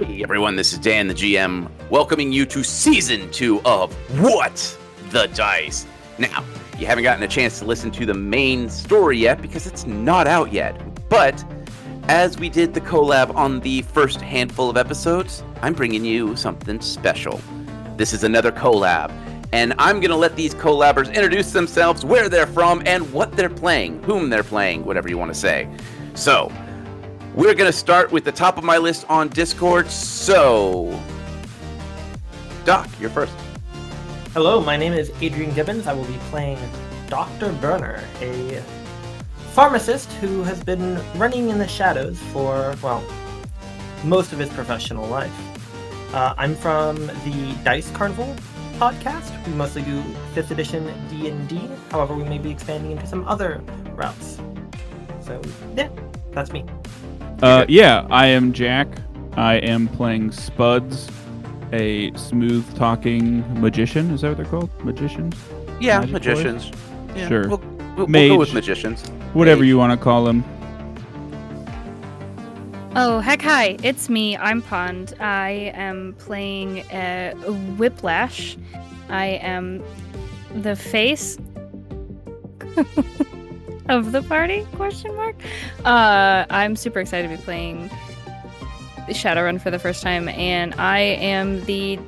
Hey everyone, this is Dan, the GM, welcoming you to Season 2 of What the Dice. Now, you haven't gotten a chance to listen to the main story yet because it's not out yet, but as we did the collab on the first handful of episodes, I'm bringing you something special. This is another collab, and I'm going to let these collabers introduce themselves, where they're from, and what they're playing, whom they're playing, whatever you want to say. So, we're going to start with the top of my list on Discord, so Doc, you're first. Hello, my name is Arderan Gibbens. I will be playing Dr. Burner, a pharmacist who has been running in the shadows for, well, most of his professional life. I'm from the Dice Carnival podcast. We mostly do 5th edition D&D. However, we may be expanding into some other routes. So, yeah, that's me. Yeah, I am Jack. I am playing Spuds, a smooth-talking magician. Is that what they're called? Magicians? Yeah, Magic magicians. Yeah, Sure. We'll Mage. go with magicians. Whatever Mage. you want to call them. Oh, heck hi, it's me, I'm Pond. I am playing Whiplash. I am the face of the party, question mark? I'm super excited to be playing Shadowrun for the first time, and I am the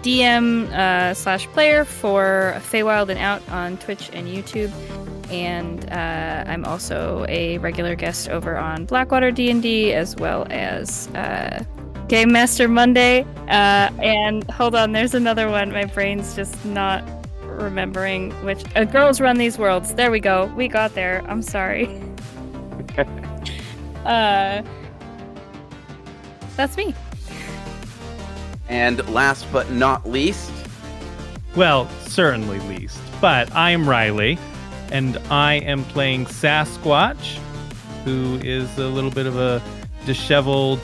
DM slash player for Feywild and Out on Twitch and YouTube. And I'm also a regular guest over on Blackwater D&D, as well as Game Master Monday. And hold on, there's another one. My brain's just not remembering which. Girls Run These Worlds. There we go. We got there. I'm sorry. That's me. And last but not least, Well, certainly least. But I'm Riley, and I am playing Sasquatch, who is a little bit of a disheveled,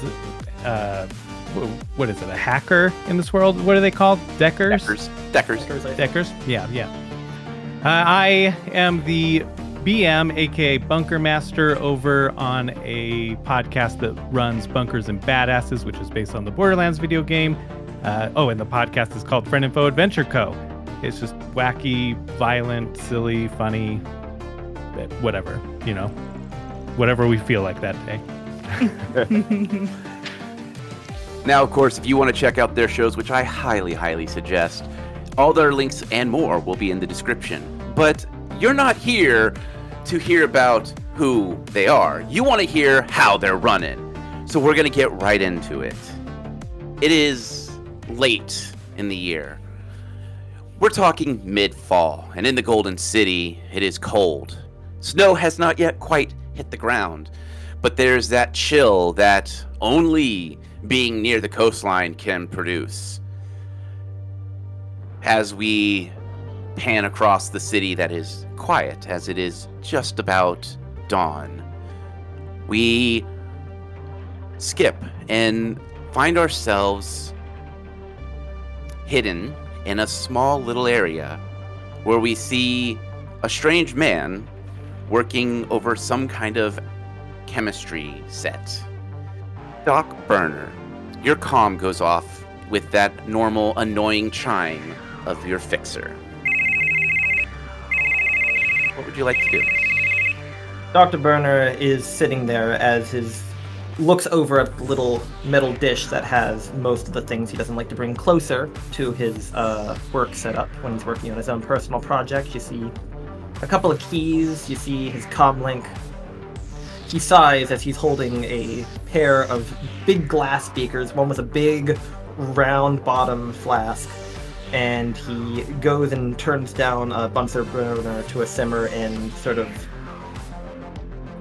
what is it, a hacker in this world? What are they called? Deckers? Deckers? Yeah. I am the BM, aka Bunker Master, over on a podcast that runs Bunkers and Badasses, which is based on the Borderlands video game. And the podcast is called Friend and Foe Adventure Co. It's just wacky, violent, silly, funny, whatever, whatever we feel like that day. now, of course, if you want to check out their shows, which I highly, highly suggest, all their links and more will be in the description. But you're not here to hear about who they are. You want to hear how they're running. So we're going to get right into it. It is late in the year. We're talking mid-fall, and in the Golden City, it is cold. Snow has not yet quite hit the ground, but there's that chill that only being near the coastline can produce. As we pan across the city that is quiet, as it is just about dawn, we skip and find ourselves hidden in a small little area where we see a strange man working over some kind of chemistry set. Doc Burner, your comm goes off with that normal annoying chime of your fixer. What would you like to do? Dr. Burner is sitting there as his looks over at the little metal dish that has most of the things he doesn't like to bring closer to his work setup when he's working on his own personal project. You see a couple of keys, you see his comm link. He sighs as he's holding a pair of big glass beakers, one with a big round bottom flask, and he goes and turns down a Bunsen burner to a simmer and sort of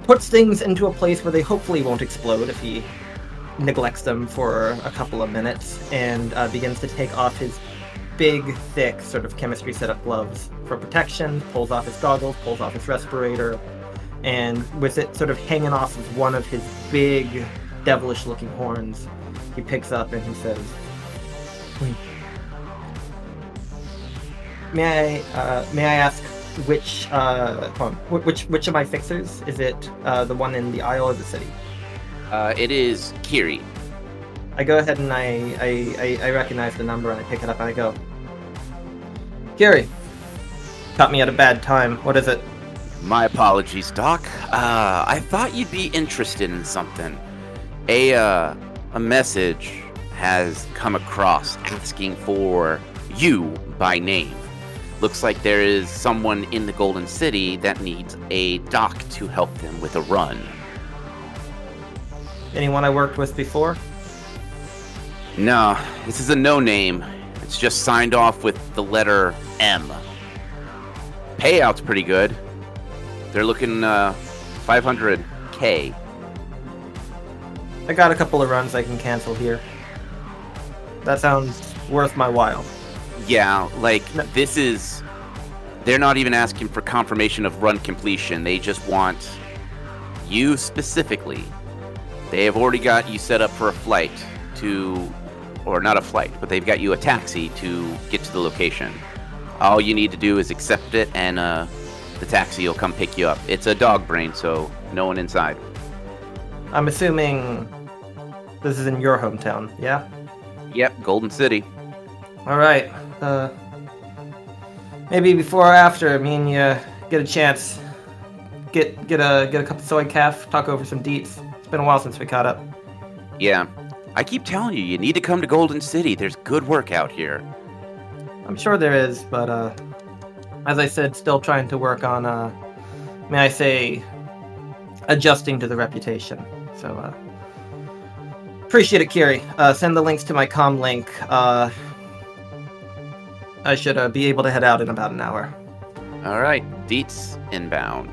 puts things into a place where they hopefully won't explode if he neglects them for a couple of minutes, and begins to take off his big, thick sort of chemistry setup gloves for protection, pulls off his goggles, pulls off his respirator, and with it sort of hanging off of one of his big, devilish-looking horns, he picks up and he says, May I ask which of my fixers? Is it the one in the Isle or the city? It is Kiri. I go ahead and I recognize the number and I pick it up and I go, Gary, caught me at a bad time. What is it? My apologies, Doc. I thought you'd be interested in something. A message has come across asking for you by name. Looks like there is someone in the Golden City that needs a doc to help them with a run. Anyone I worked with before? No, this is a no-name. It's just signed off with the letter M. Payout's pretty good. They're looking 500K. I got a couple of runs I can cancel here. That sounds worth my while. Yeah, this is... They're not even asking for confirmation of run completion. They just want you specifically. They have already got you set up for a flight to... Or not a flight, but they've got you a taxi to get to the location. All you need to do is accept it, and the taxi will come pick you up. It's a dog brain, so no one inside. I'm assuming this is in your hometown, yeah? Yep, Golden City. All right. Maybe before or after, me and you get a chance, get a cup of soy calf, talk over some deets. It's been a while since we caught up. Yeah, I keep telling you, you need to come to Golden City. There's good work out here. I'm sure there is, but as I said, still trying to work on, may I say, adjusting to the reputation. So, appreciate it, Kiri. Send the links to my comm link. I should be able to head out in about an hour. All right, deets inbound.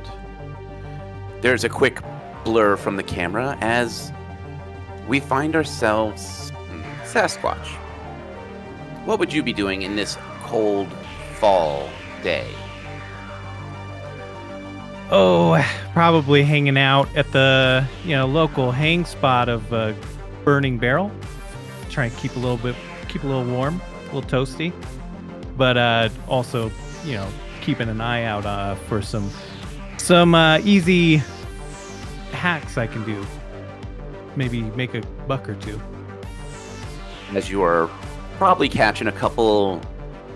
There's a quick blur from the camera as we find ourselves Sasquatch. What would you be doing in this cold fall day? Oh, probably hanging out at the local hang spot of Burning Barrel. Try and keep a little warm, a little toasty, but also keeping an eye out for some easy hacks I can do. Maybe make a buck or two. As you are probably catching a couple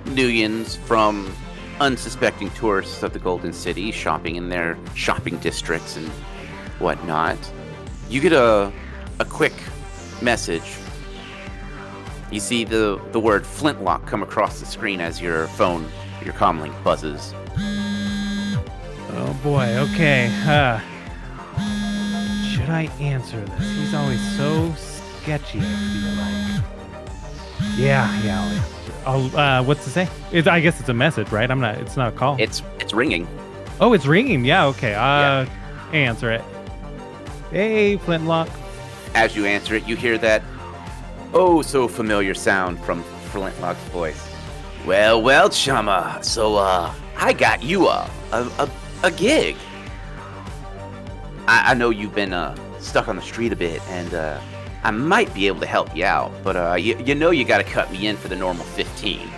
millions from unsuspecting tourists of the Golden City shopping in their shopping districts and whatnot, you get a quick message. You see the word Flintlock come across the screen as your comlink buzzes. Oh boy, okay. Should I answer this? He's always so sketchy, I feel like. Yeah, I'll what's to say? I guess it's a message, right? It's not a call. It's ringing. Oh, it's ringing. Yeah, okay. Answer it. Hey, Flintlock. As you answer it, you hear that oh so familiar sound from Flintlock's voice. Well, chumma. So I got you a gig. I know you've been stuck on the street a bit, and I might be able to help you out, but you got to cut me in for the normal 15.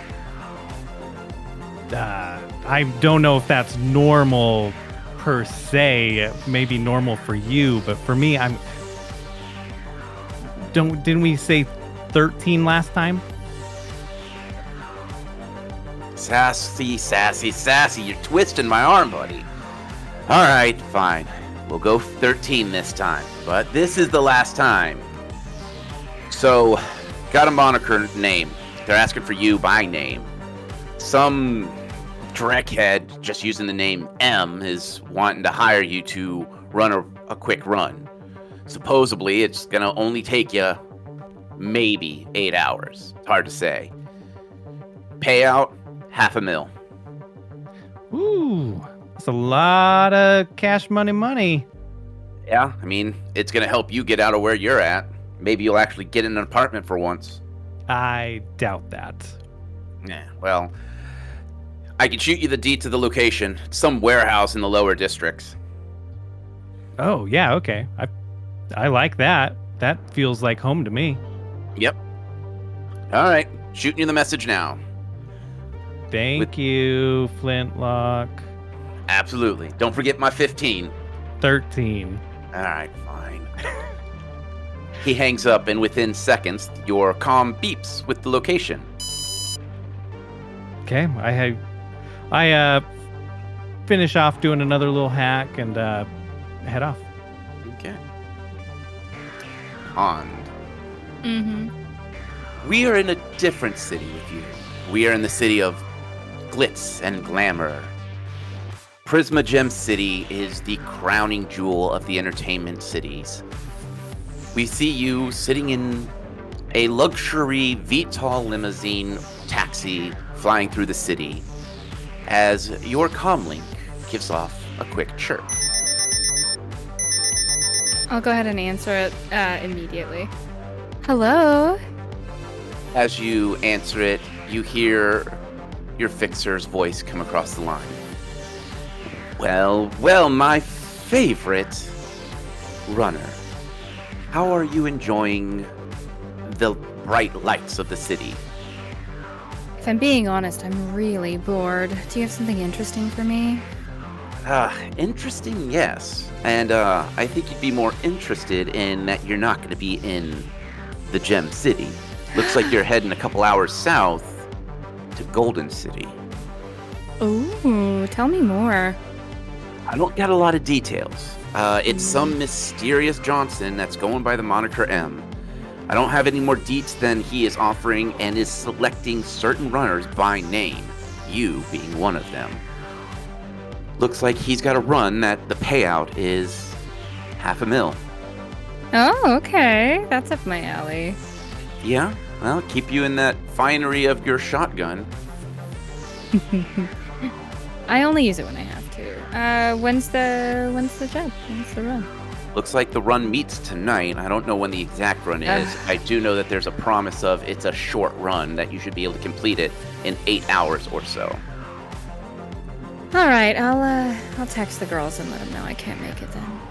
I don't know if that's normal per se. Maybe normal for you, but for me, didn't we say 13 last time? Sassy, you're twisting my arm, buddy. All right, fine. We'll go 13 this time, but this is the last time. So, got a moniker name. They're asking for you by name. Some dreckhead just using the name M is wanting to hire you to run a quick run. Supposedly, it's going to only take you maybe 8 hours. It's hard to say. Payout, $500,000. Ooh, that's a lot of cash money. Yeah, I mean, it's going to help you get out of where you're at. Maybe you'll actually get in an apartment for once. I doubt that. Yeah, well, I can shoot you the deed to the location. It's some warehouse in the lower districts. Oh, yeah, okay. I like that. That feels like home to me. Yep. All right, shooting you the message now. Thank you, Flintlock. Absolutely. Don't forget my 15. 13. All right, fine. He hangs up, and within seconds, your comm beeps with the location. Okay, I finish off doing another little hack and head off. Okay. Pond. Mm-hmm. We are in a different city with you. We are in the city of glitz and glamour. Prisma Gem City is the crowning jewel of the entertainment cities. We see you sitting in a luxury VTOL limousine taxi flying through the city as your comlink gives off a quick chirp. I'll go ahead and answer it immediately. Hello? As you answer it, you hear your fixer's voice come across the line. Well, my favorite runner. How are you enjoying the bright lights of the city? If I'm being honest, I'm really bored. Do you have something interesting for me? Interesting, yes. And I think you'd be more interested in that you're not going to be in the Gem City. Looks like you're heading a couple hours south to Golden City. Ooh, tell me more. I don't got a lot of details. It's some mysterious Johnson that's going by the moniker M. I don't have any more deets than he is offering and is selecting certain runners by name, you being one of them. Looks like he's got a run that the payout is $500,000. Oh, okay. That's up my alley. Yeah? Well, keep you in that finery of your shotgun. I only use it when I have to. When's the job? When's the run? Looks like the run meets tonight. I don't know when the exact run is. I do know that there's a promise of it's a short run that you should be able to complete it in 8 hours or so. All right, I'll text the girls and let them know I can't make it then.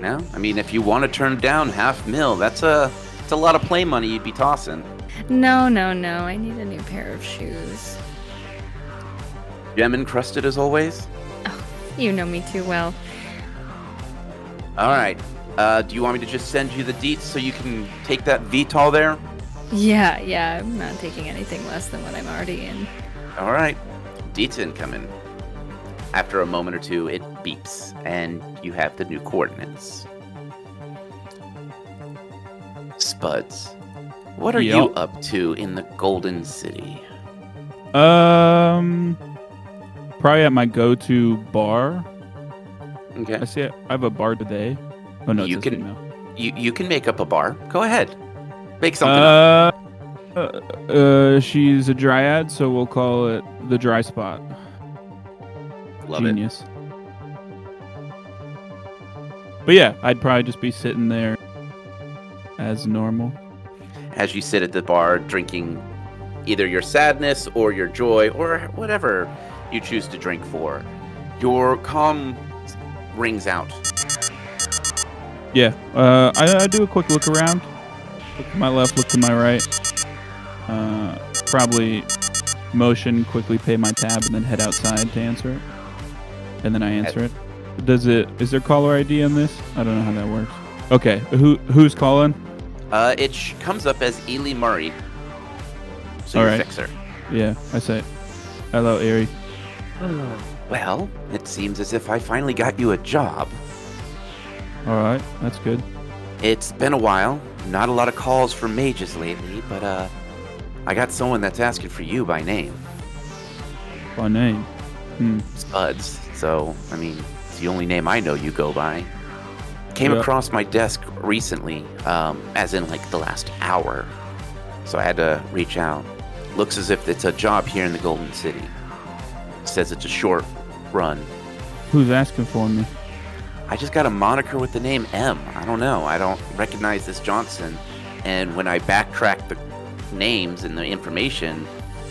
No? I mean, if you want to turn down $500,000, that's a lot of play money you'd be tossing. No. I need a new pair of shoes. Gem encrusted as always? Oh, you know me too well. All right. Do you want me to just send you the deets so you can take that VTOL there? Yeah, I'm not taking anything less than what I'm already in. All right. Deets incoming. After a moment or two, it beeps, and you have the new coordinates. Spuds, what are you up to in the Golden City? Probably at my go-to bar. Okay. I see it. I have a bar today. Oh no, you it's can female. you can make up a bar. Go ahead, make something up. She's a dryad, so we'll call it the Dry Spot. Love Genius. But yeah, I'd probably just be sitting there as normal. As you sit at the bar drinking either your sadness or your joy or whatever you choose to drink for, your comm rings out. Yeah, I do a quick look around. Look to my left, look to my right. Probably motion, quickly pay my tab, and then head outside to answer it. And then I answer it. Is there caller ID on this? I don't know how that works. Okay, who's calling? It comes up as Ely Murray. So you're a fixer. Yeah, I say, hello, Erie. Well, it seems as if I finally got you a job. All right, that's good. It's been a while. Not a lot of calls from mages lately, but I got someone that's asking for you by name. By name? Spuds. So, I mean, it's the only name I know you go by. Came across my desk recently, as in like the last hour. So I had to reach out. Looks as if it's a job here in the Golden City. Says it's a short run. Who's asking for me? I just got a moniker with the name M. I don't know. I don't recognize this Johnson. And when I backtrack the names and the information,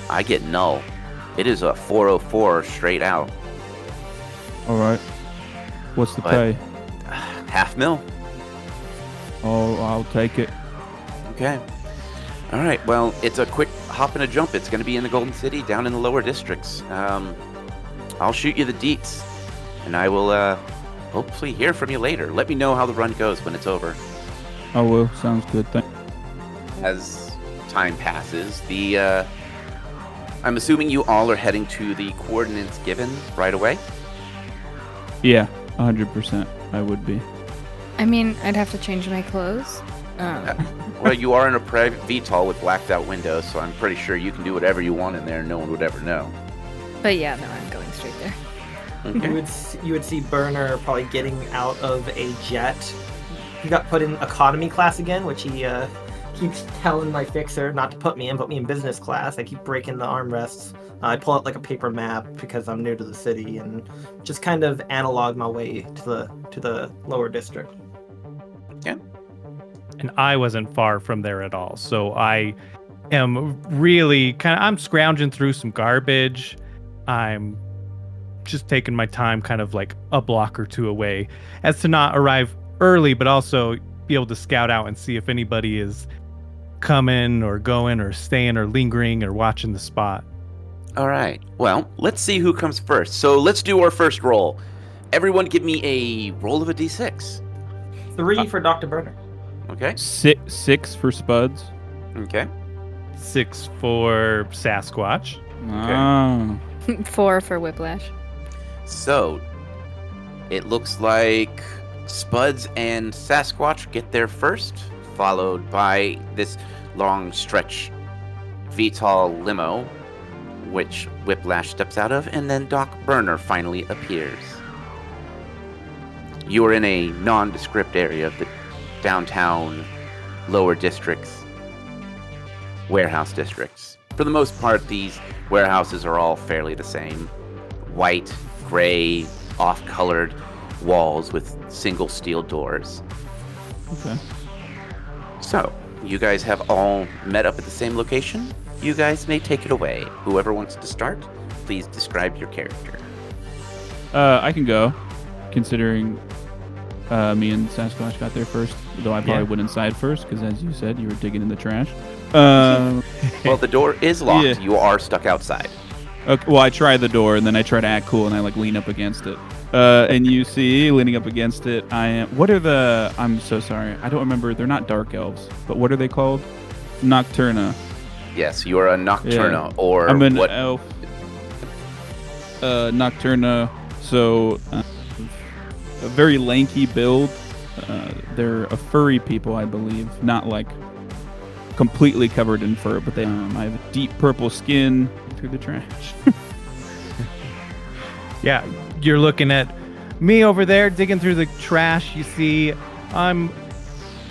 I get null. It is a 404 straight out. All right. What's the pay? $500,000. Oh, I'll take it. Okay. All right. Well, it's a quick hop and a jump. It's going to be in the Golden City, down in the lower districts. I'll shoot you the deets, and I will hopefully hear from you later. Let me know how the run goes when it's over. Oh, well, sounds good. As time passes, I'm assuming you all are heading to the coordinates given right away? Yeah, 100% I would be. I mean, I'd have to change my clothes. Well, you are in a private VTOL with blacked out windows, so I'm pretty sure you can do whatever you want in there and no one would ever know. But yeah, no, I'm going straight there. Okay. You would see Burner probably getting out of a jet. He got put in economy class again, which he keeps telling my fixer not to put me in business class. I keep breaking the armrests. I pull out like a paper map because I'm new to the city and just kind of analog my way to the lower district. Yeah. And I wasn't far from there at all. So I am really I'm scrounging through some garbage. I'm just taking my time kind of like a block or two away as to not arrive early, but also be able to scout out and see if anybody is coming or going or staying or lingering or watching the spot. All right. Well, let's see who comes first. So let's do our first roll. Everyone give me a roll of a d6. 3 for Dr. Burner. Okay. 6 for Spuds. Okay. 6 for Sasquatch. Oh. 4 for Whiplash. So it looks like Spuds and Sasquatch get there first, followed by this long stretch VTOL limo, which Whiplash steps out of, and then Doc Burner finally appears. You are in a nondescript area of the downtown lower districts, warehouse districts. For the most part, these warehouses are all fairly the same. White, gray, off-colored walls with single steel doors. Okay. So, you guys have all met up at the same location. You guys may take it away. Whoever wants to start, please describe your character. I can go, considering me and Sasquatch got there first, though I probably went inside first, because as you said, you were digging in the trash. Well, the door is locked. Yeah. You are stuck outside. Okay, well, I try the door, and then I try to act cool, and I lean up against it. And you see, leaning up against it, I'm so sorry, I don't remember, they're not dark elves, but what are they called? Nocturna. Yes, you are a Nocturna, or I'm an what? elf. Nocturna, so a very lanky build. They're a furry people, I believe, not like completely covered in fur, but they I have a deep purple skin through the trash. Yeah, you're looking at me over there digging through the trash. You see, I'm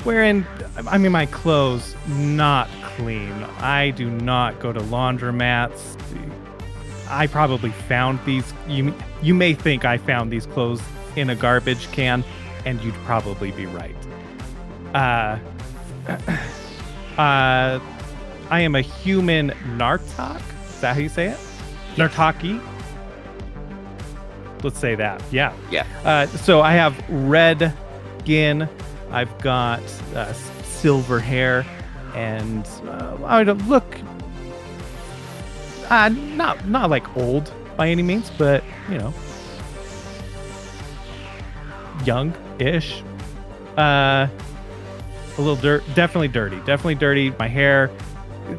in my clothes not clean. I do not go to laundromats. I probably found these. You may think I found these clothes in a garbage can, and you'd probably be right. I am a human Nartok. Is that how you say it? Nartaki? Let's say that. Yeah. Yeah. So I have red skin. I've got silver hair, and I don't look not like old by any means, but young-ish. A little definitely dirty. My hair,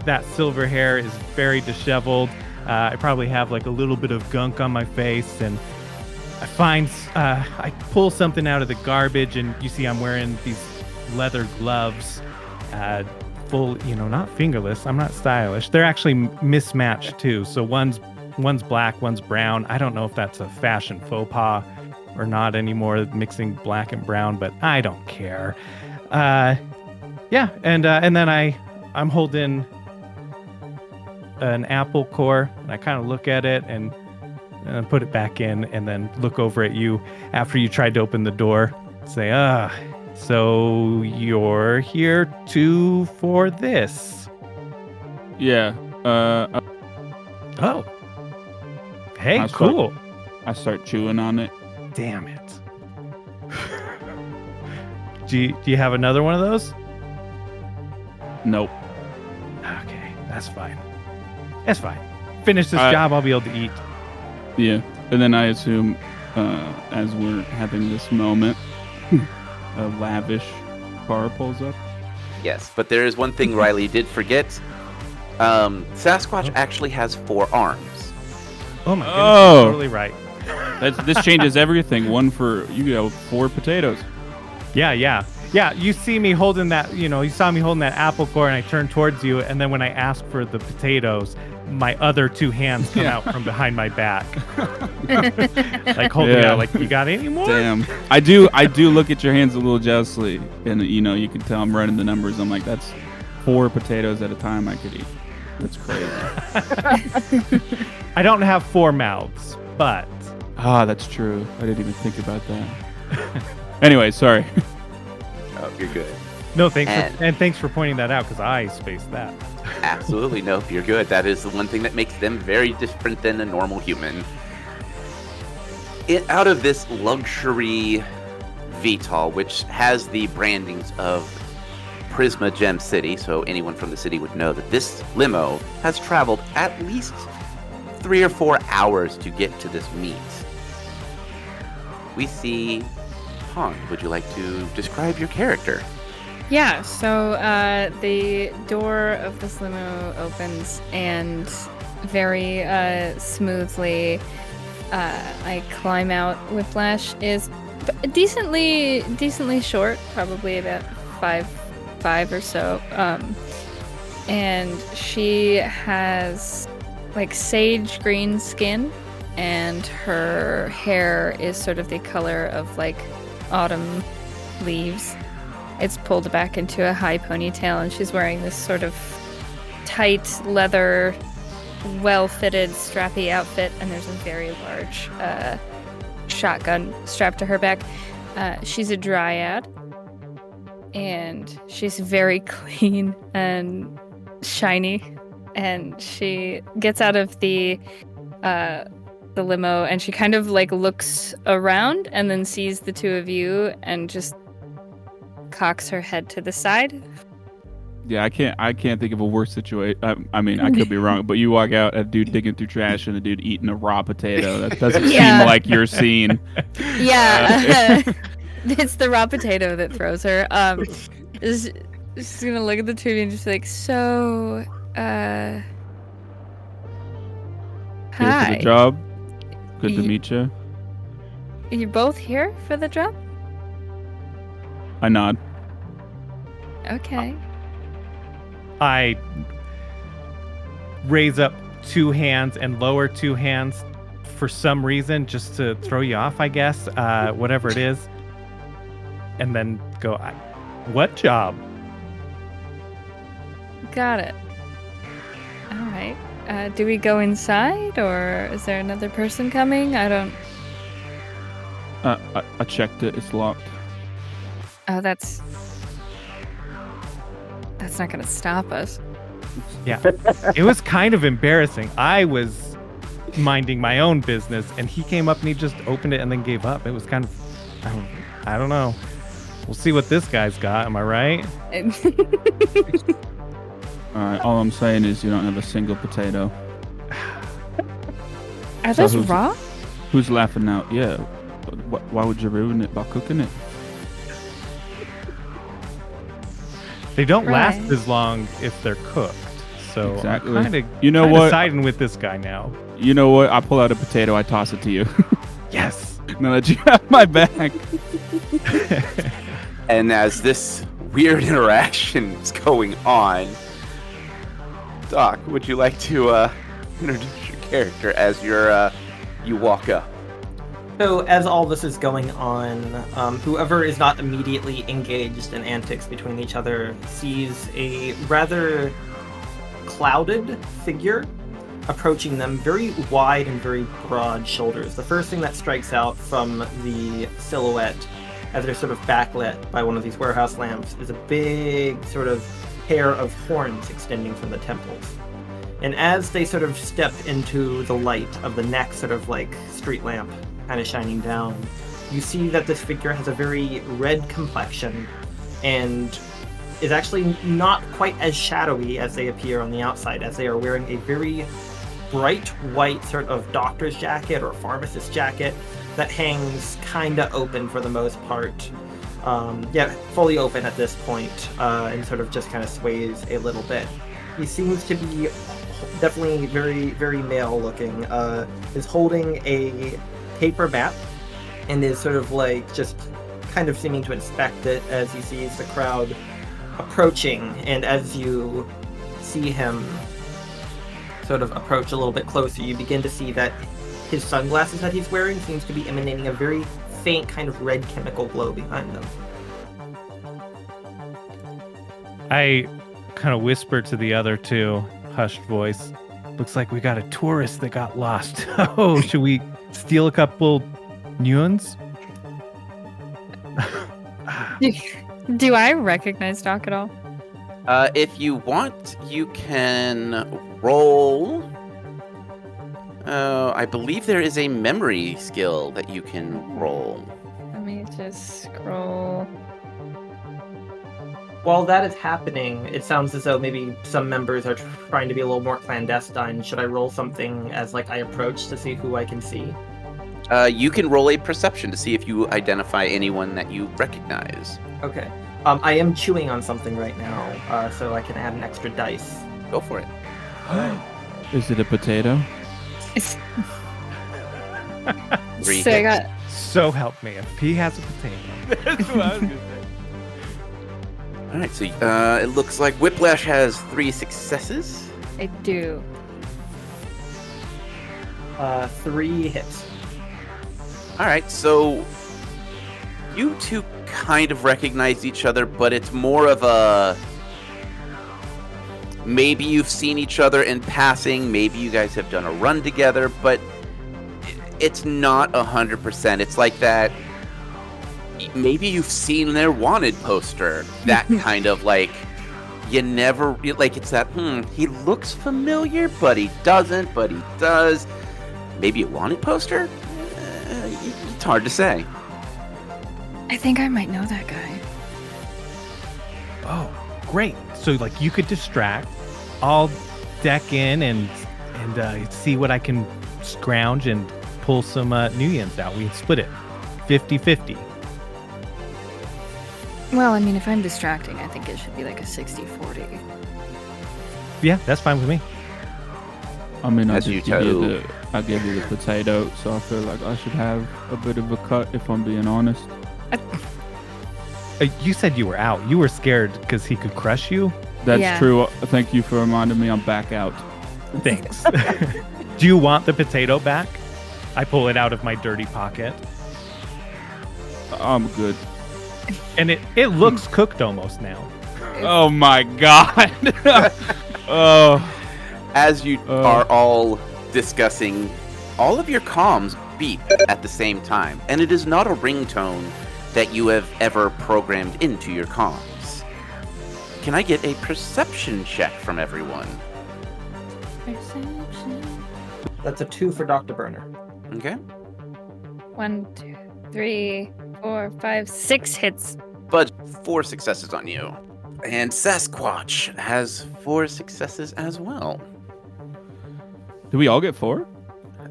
that silver hair, is very disheveled. I probably have like a little bit of gunk on my face, and I pull something out of the garbage, and you see I'm wearing these leather gloves, full, not fingerless. I'm not stylish. They're actually mismatched too. So one's black, one's brown. I don't know if that's a fashion faux pas or not anymore, mixing black and brown, but I don't care. Yeah, and then I'm holding an apple core, and I kind of look at it and put it back in, and then look over at you after you tried to open the door. Say, so you're here too for this? Yeah. Oh. Hey, cool. I start chewing on it. Damn it. Do you have another one of those? Nope. Okay, that's fine. That's fine. Finish this job, I'll be able to eat. Yeah, and then I assume, as we're having this moment, a lavish car pulls up. Yes, but there is one thing Riley did forget. Sasquatch actually has 4 arms. Oh my goodness, you're totally right. This changes everything. One for you go 4 potatoes. Yeah. You see me holding that. You saw me holding that apple core, and I turned towards you. And then when I asked for the potatoes, my other 2 hands come out from behind my back, like holding out. Like, you got any more? Damn. I do look at your hands a little jealously, and you can tell I'm running the numbers. I'm like, that's 4 potatoes at a time I could eat. That's crazy. I don't have 4 mouths, but that's true. I didn't even think about that. Anyway, sorry. Oh, you're good. No, thanks for pointing that out, because I spaced that. Absolutely, no, you're good. That is the one thing that makes them very different than a normal human. Out of this luxury VTOL, which has the brandings of Prisma Gem City, so anyone from the city would know that this limo has traveled at least 3 or 4 hours to get to this meet. We see Pond. Would you like to describe your character? Yeah, so the door of this limo opens, and very smoothly I climb out. Whiplash is decently short, probably about 5'5" or so, and she has like sage green skin, and her hair is sort of the color of like autumn leaves. It's pulled back into a high ponytail, and she's wearing this sort of tight leather, well-fitted, strappy outfit, and there's a very large shotgun strapped to her back. She's a dryad, and she's very clean and shiny, and she gets out of the limo, and she kind of like looks around and then sees the 2 of you and just cocks her head to the side. Yeah, I can't think of a worse situation. I mean, I could be wrong, but you walk out, a dude digging through trash and a dude eating a raw potato. That doesn't seem like your scene. Yeah, it's the raw potato that throws her. She's gonna look at the 2 of you and just be like, so, Here hi. for the job. Good to meet you. You both here for the job? I nod. Okay. I raise up 2 hands and lower 2 hands for some reason, just to throw you off, I guess, whatever it is. And then go, what job? Got it. All right. Do we go inside, or is there another person coming? I don't... I checked it. It's locked. Oh, that's not gonna stop us. Yeah. It was kind of embarrassing. I was minding my own business, and he came up and he just opened it and then gave up. It was kind of, I don't know. We'll see what this guy's got. Am I right? All right. All I'm saying is you don't have a single potato. Are those raw? Who's laughing now? Yeah. Why would you ruin it by cooking it? They don't last as long if they're cooked. So exactly. I'm kind of siding with this guy now. You know what? I pull out a potato. I toss it to you. Yes. Now that you have my back. And as this weird interaction is going on, Doc, would you like to introduce your character as you walk up? So as all this is going on, whoever is not immediately engaged in antics between each other sees a rather clouded figure approaching them, very wide and very broad shoulders. The first thing that strikes out from the silhouette, as they're sort of backlit by one of these warehouse lamps, is a big sort of pair of horns extending from the temples. And as they sort of step into the light of the next sort of like street lamp kind of shining down, you see that this figure has a very red complexion and is actually not quite as shadowy as they appear on the outside, as they are wearing a very bright white sort of doctor's jacket or pharmacist jacket that hangs kind of open for the most part, fully open at this point, and sort of just kind of sways a little bit. He seems to be definitely very, very male looking, is holding a paper map and is sort of like just kind of seeming to inspect it as he sees the crowd approaching, and as you see him sort of approach a little bit closer, you begin to see that his sunglasses that he's wearing seems to be emanating a very faint kind of red chemical glow behind them. I kind of whisper to the other two, hushed voice. Looks like we got a tourist that got lost. Oh, should we steal a couple nuans? Do I recognize Doc at all? If you want, you can roll. I believe there is a memory skill that you can roll. Let me just scroll. While that is happening, it sounds as though maybe some members are trying to be a little more clandestine. Should I roll something as like I approach to see who I can see? You can roll a perception to see if you identify anyone that you recognize. Okay. I am chewing on something right now, so I can add an extra dice. Go for it. Is it a potato? Three So I hits. got So help me, if P has a potato. That's what I was gonna say. All right, so it looks like Whiplash has 3 successes. I do. 3 hits. All right, so you two kind of recognize each other, but it's more of a maybe you've seen each other in passing, maybe you guys have done a run together, but it's not 100%. It's like that. Maybe you've seen their wanted poster. That kind of like you never like. It's that he looks familiar, but he doesn't. But he does. Maybe a wanted poster. It's hard to say. I think I might know that guy. Oh, great. So like you could distract. I'll deck in and see what I can scrounge and pull some nuans out. We split it 50-50. Well, I mean, if I'm distracting, I think it should be like a 60-40. Yeah, that's fine with me. I mean, As you I gave you the potato, so I feel like I should have a bit of a cut, if I'm being honest. You said you were out. You were scared because he could crush you? That's Yeah. true. Thank you for reminding me. I'm back out. Thanks. Do you want the potato back? I pull it out of my dirty pocket. I'm good. And it looks cooked almost now. Oh my god. Oh. As you are all discussing, all of your comms beep at the same time, and it is not a ringtone that you have ever programmed into your comms. Can I get a perception check from everyone? Perception. That's a 2 for Dr. Burner. Okay. 1, 2, 3, 4, 5, 6 hits. Bud, 4 successes on you. And Sasquatch has 4 successes as well. Do we all get 4?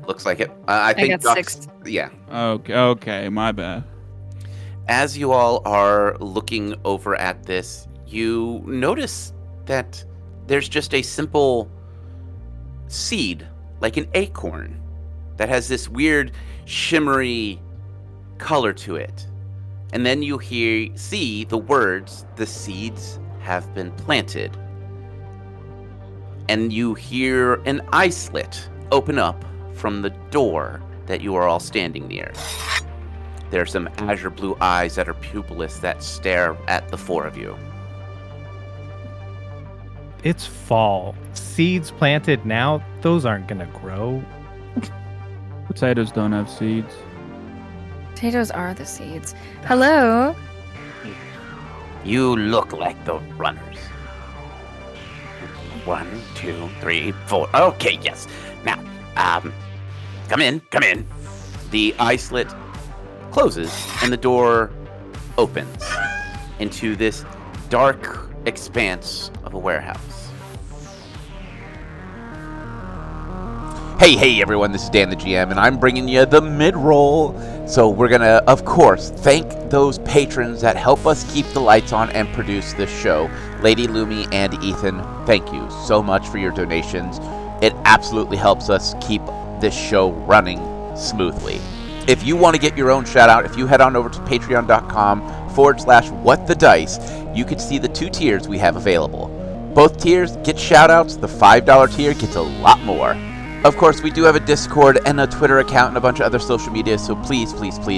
Looks like it. I think got Doc's- 6. Yeah. Okay, my bad. As you all are looking over at this, you notice that there's just a simple seed, like an acorn, that has this weird shimmery color to it. And then you see the words, "The seeds have been planted." And you hear an eye slit open up from the door that you are all standing near. There are some azure blue eyes that are pupilless that stare at the 4 of you. It's fall. Seeds planted now, those aren't going to grow. Potatoes don't have seeds. Potatoes are the seeds. Hello? You look like the runners. 1, 2, 3, 4. Okay, yes. Now, come in. The eye slit closes and the door opens into this dark expanse of a warehouse. Hey everyone, this is Dan the GM, and I'm bringing you the mid-roll. So we're gonna, of course, thank those patrons that help us keep the lights on and produce this show. Lady Lumi and Ethan, thank you so much for your donations. It absolutely helps us keep this show running smoothly. If you want to get your own shout out, if you head on over to patreon.com/whatthedice, you can see the 2 tiers we have available. Both tiers get shout outs, the $5 tier gets a lot more. Of course, we do have a Discord and a Twitter account and a bunch of other social media, so please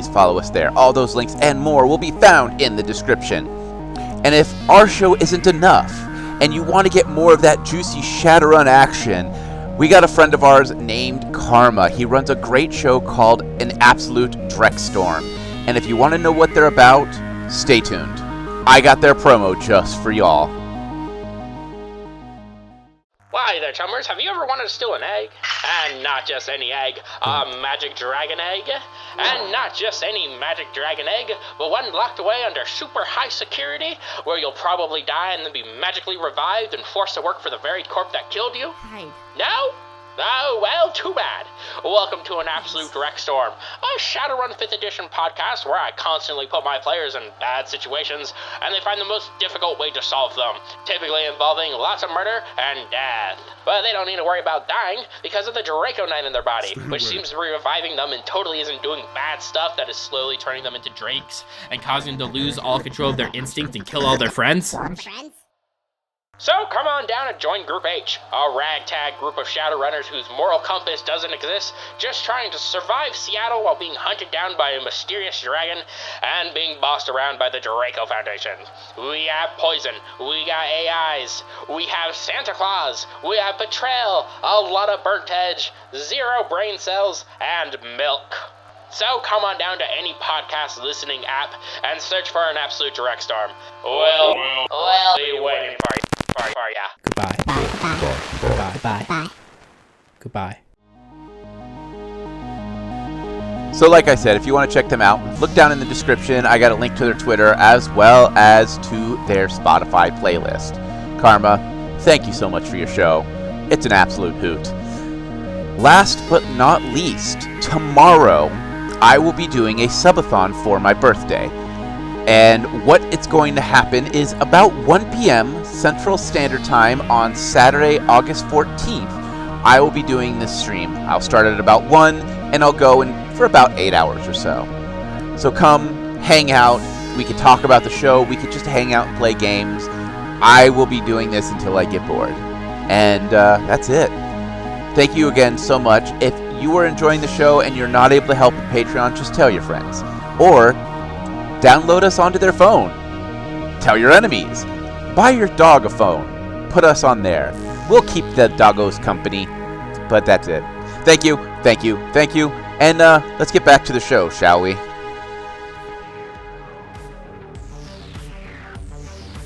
follow us there. All those links and more will be found in the description. And if our show isn't enough, and you want to get more of that juicy Shadowrun action, we got a friend of ours named Karma. He runs a great show called An Absolute Dreckstorm. And if you want to know what they're about, stay tuned. I got their promo just for y'all. Why there, chummers, have you ever wanted to steal an egg? And not just any egg, a magic dragon egg. And not just any magic dragon egg, but one locked away under super high security, where you'll probably die and then be magically revived and forced to work for the very corp that killed you? Hide. No? Oh, well, too bad. Welcome to An Absolute Dreckstorm, a Shadowrun 5th Edition podcast where I constantly put my players in bad situations, and they find the most difficult way to solve them, typically involving lots of murder and death. But they don't need to worry about dying because of the Draco Knight in their body, which seems to be reviving them and totally isn't doing bad stuff that is slowly turning them into drakes and causing them to lose all control of their instinct and kill all their friends. So come on down and join Group H, a ragtag group of Shadowrunners whose moral compass doesn't exist, just trying to survive Seattle while being hunted down by a mysterious dragon and being bossed around by the Draco Foundation. We have poison, we got AIs, we have Santa Claus, we have betrayal, a lot of burnt edge, 0 brain cells, and milk. So come on down to any podcast listening app and search for An Absolute Dreckstorm. We'll be waiting for ya. Goodbye. Goodbye. So like I said, if you want to check them out, look down in the description. I got a link to their Twitter as well as to their Spotify playlist. Karma, thank you so much for your show. It's an absolute hoot. Last but not least, tomorrow I will be doing a subathon for my birthday. And what it's going to happen is about 1 p.m. Central Standard Time on Saturday, August 14th, I will be doing this stream. I'll start at about 1, and I'll go for about 8 hours or so. So come, hang out, we could talk about the show, we could just hang out and play games. I will be doing this until I get bored. And that's it. Thank you again so much. If you are enjoying the show and you're not able to help with Patreon, just tell your friends. Or download us onto their phone. Tell your enemies. Buy your dog a phone. Put us on there. We'll keep the doggos company. But that's it. Thank you. And let's get back to the show, shall we?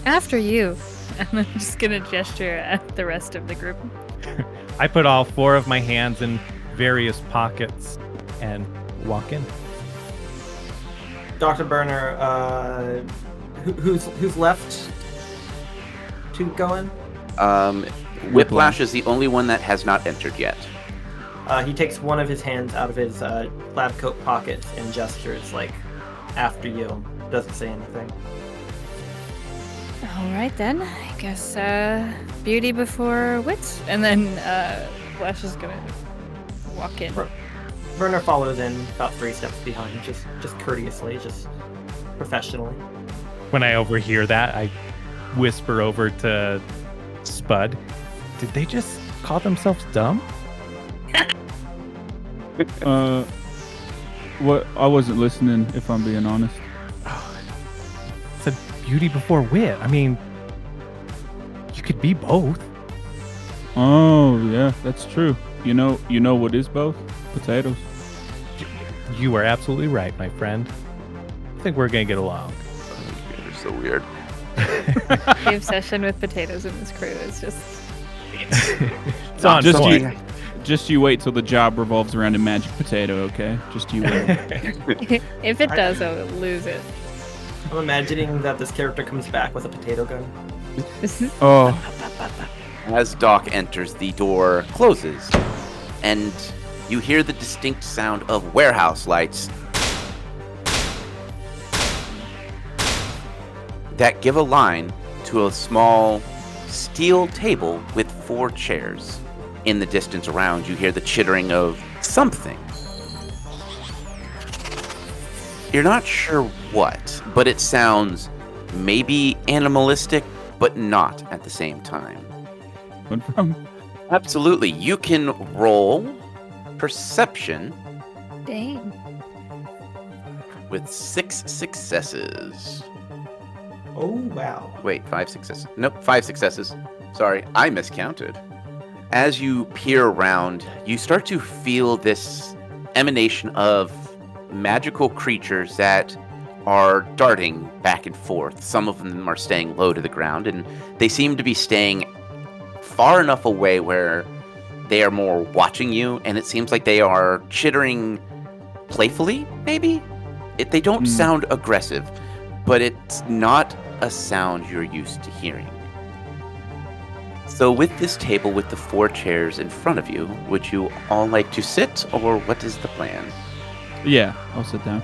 After you. And I'm just going to gesture at the rest of the group. I put all 4 of my hands in various pockets and walk in. Dr. Burner, who's left to go in? Whiplash is the only one that has not entered yet. He takes one of his hands out of his lab coat pocket and gestures like, after you. Doesn't say anything. All right, then. I guess beauty before wit. And then Flash is going to walk in. Burner follows in about 3 steps behind, just courteously, just professionally. When I overhear that, I whisper over to Spud, did they just call themselves dumb? What? I wasn't listening, if I'm being honest. It's a beauty before wit. I mean, you could be both. Oh, yeah, that's true. You know what is both? Potatoes. You are absolutely right, my friend. I think we're gonna get along. You're so weird. The obsession with potatoes in this crew is just... It's on point. Just you wait till the job revolves around a magic potato, okay? Just you wait. If it does, I will lose it. I'm imagining that this character comes back with a potato gun. Oh. As Doc enters, the door closes. and you hear the distinct sound of warehouse lights that give a line to a small steel table with 4 chairs. In the distance around, you hear the chittering of something. You're not sure what, but it sounds maybe animalistic, but not at the same time. Went from? Absolutely. You can roll perception Dang. with 6 successes. Oh, wow. Wait, 5 successes. Nope, 5 successes. Sorry, I miscounted. As you peer around, you start to feel this emanation of magical creatures that are darting back and forth. Some of them are staying low to the ground, and they seem to be staying far enough away where they are more watching you, and it seems like they are chittering playfully, maybe? They don't sound aggressive, but it's not a sound you're used to hearing. So with this table with the 4 chairs in front of you, would you all like to sit, or what is the plan? Yeah, I'll sit down.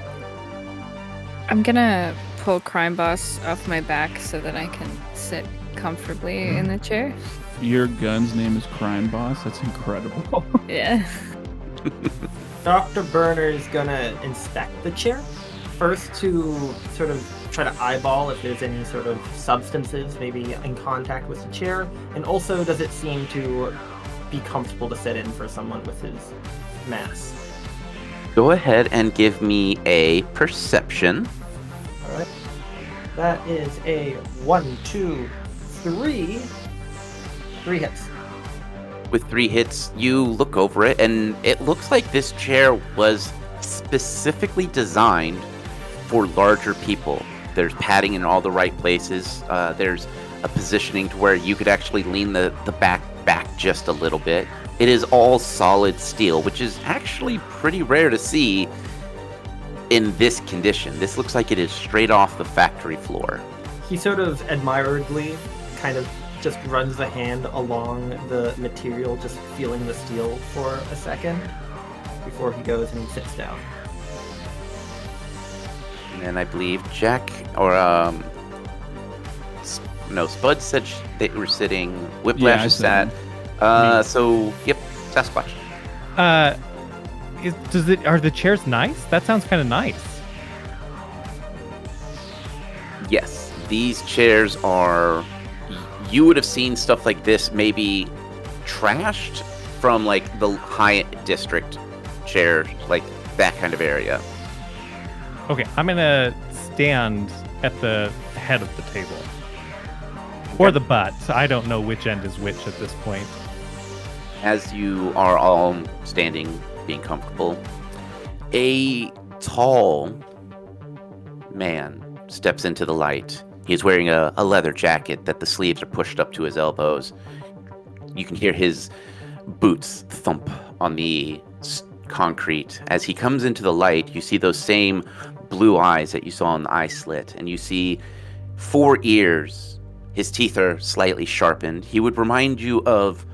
I'm gonna pull Crime Boss off my back so that I can sit comfortably in the chair. Your gun's name is Crime Boss? That's incredible. Yeah. Dr. Burner is gonna inspect the chair. First to sort of try to eyeball if there's any sort of substances maybe in contact with the chair. And also, does it seem to be comfortable to sit in for someone with his mass? Go ahead and give me a perception. All right. That is a 1, 2, 3. 3 hits. With 3 hits, you look over it, and it looks like this chair was specifically designed for larger people. There's padding in all the right places. There's a positioning to where you could actually lean the back just a little bit. It is all solid steel, which is actually pretty rare to see in this condition. This looks like it is straight off the factory floor. He sort of admiringly kind of just runs the hand along the material, just feeling the steel for a second before he goes and he sits down. And then I believe Jack, or no, Spud said they were sitting. Whiplash is sat. So, yep, Sasquatch. Are the chairs nice? That sounds kind of nice. Yes, these chairs are. You would have seen stuff like this maybe trashed from like the Hyatt District chairs, like that kind of area. Okay, I'm gonna stand at the head of the table. Or the butt. I don't know which end is which at this point. As you are all standing, being comfortable, a tall man steps into the light. He's wearing a leather jacket that the sleeves are pushed up to his elbows. You can hear his boots thump on the concrete. As he comes into the light, you see those same blue eyes that you saw in the eye slit, and you see 4 ears. His teeth are slightly sharpened. He would remind you of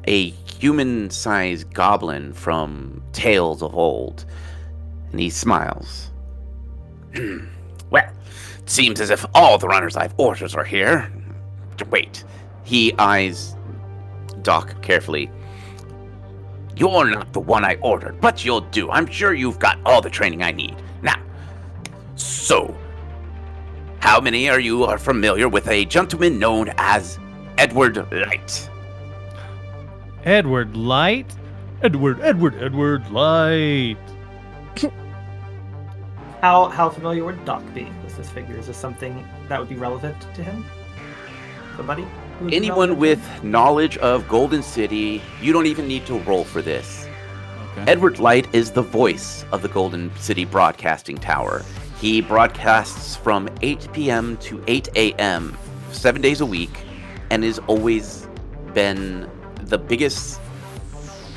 a human-sized goblin from tales of old. And he smiles. Well, it seems as if all the runners I've ordered are here. Wait. He eyes Doc carefully. You're not the one I ordered, but you'll do. I'm sure you've got all the training I need. Now, so, how many are you are familiar with a gentleman known as Edward Light? Edward Light? Edward Light. How familiar would Doc be with this figure? Is this something that would be relevant to him? Somebody? Anyone with knowledge of Golden City, you don't even need to roll for this. Okay. Edward Light is the voice of the Golden City Broadcasting Tower. He broadcasts from 8 p.m. to 8 a.m. 7 days a week, and has always been the biggest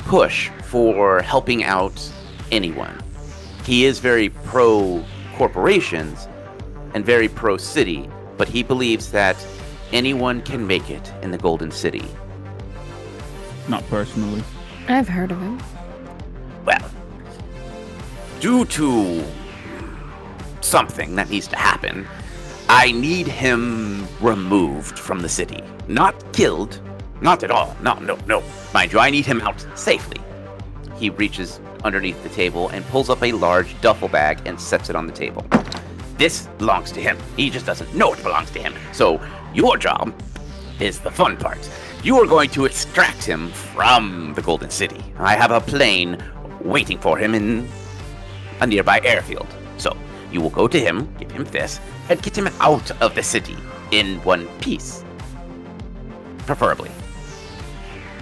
push for helping out anyone. He is very pro-corporations and very pro-city, but he believes that anyone can make it in the Golden City. Not personally. I've heard of him. Well, due to something that needs to happen, I need him removed from the city. Not killed. Not at all. No. Mind you, I need him out safely. He reaches underneath the table and pulls up a large duffel bag and sets it on the table. This belongs to him. He just doesn't know it belongs to him. So your job is the fun part. You are going to extract him from the Golden City. I have a plane waiting for him in a nearby airfield. So you will go to him, give him this, and get him out of the city in one piece. Preferably.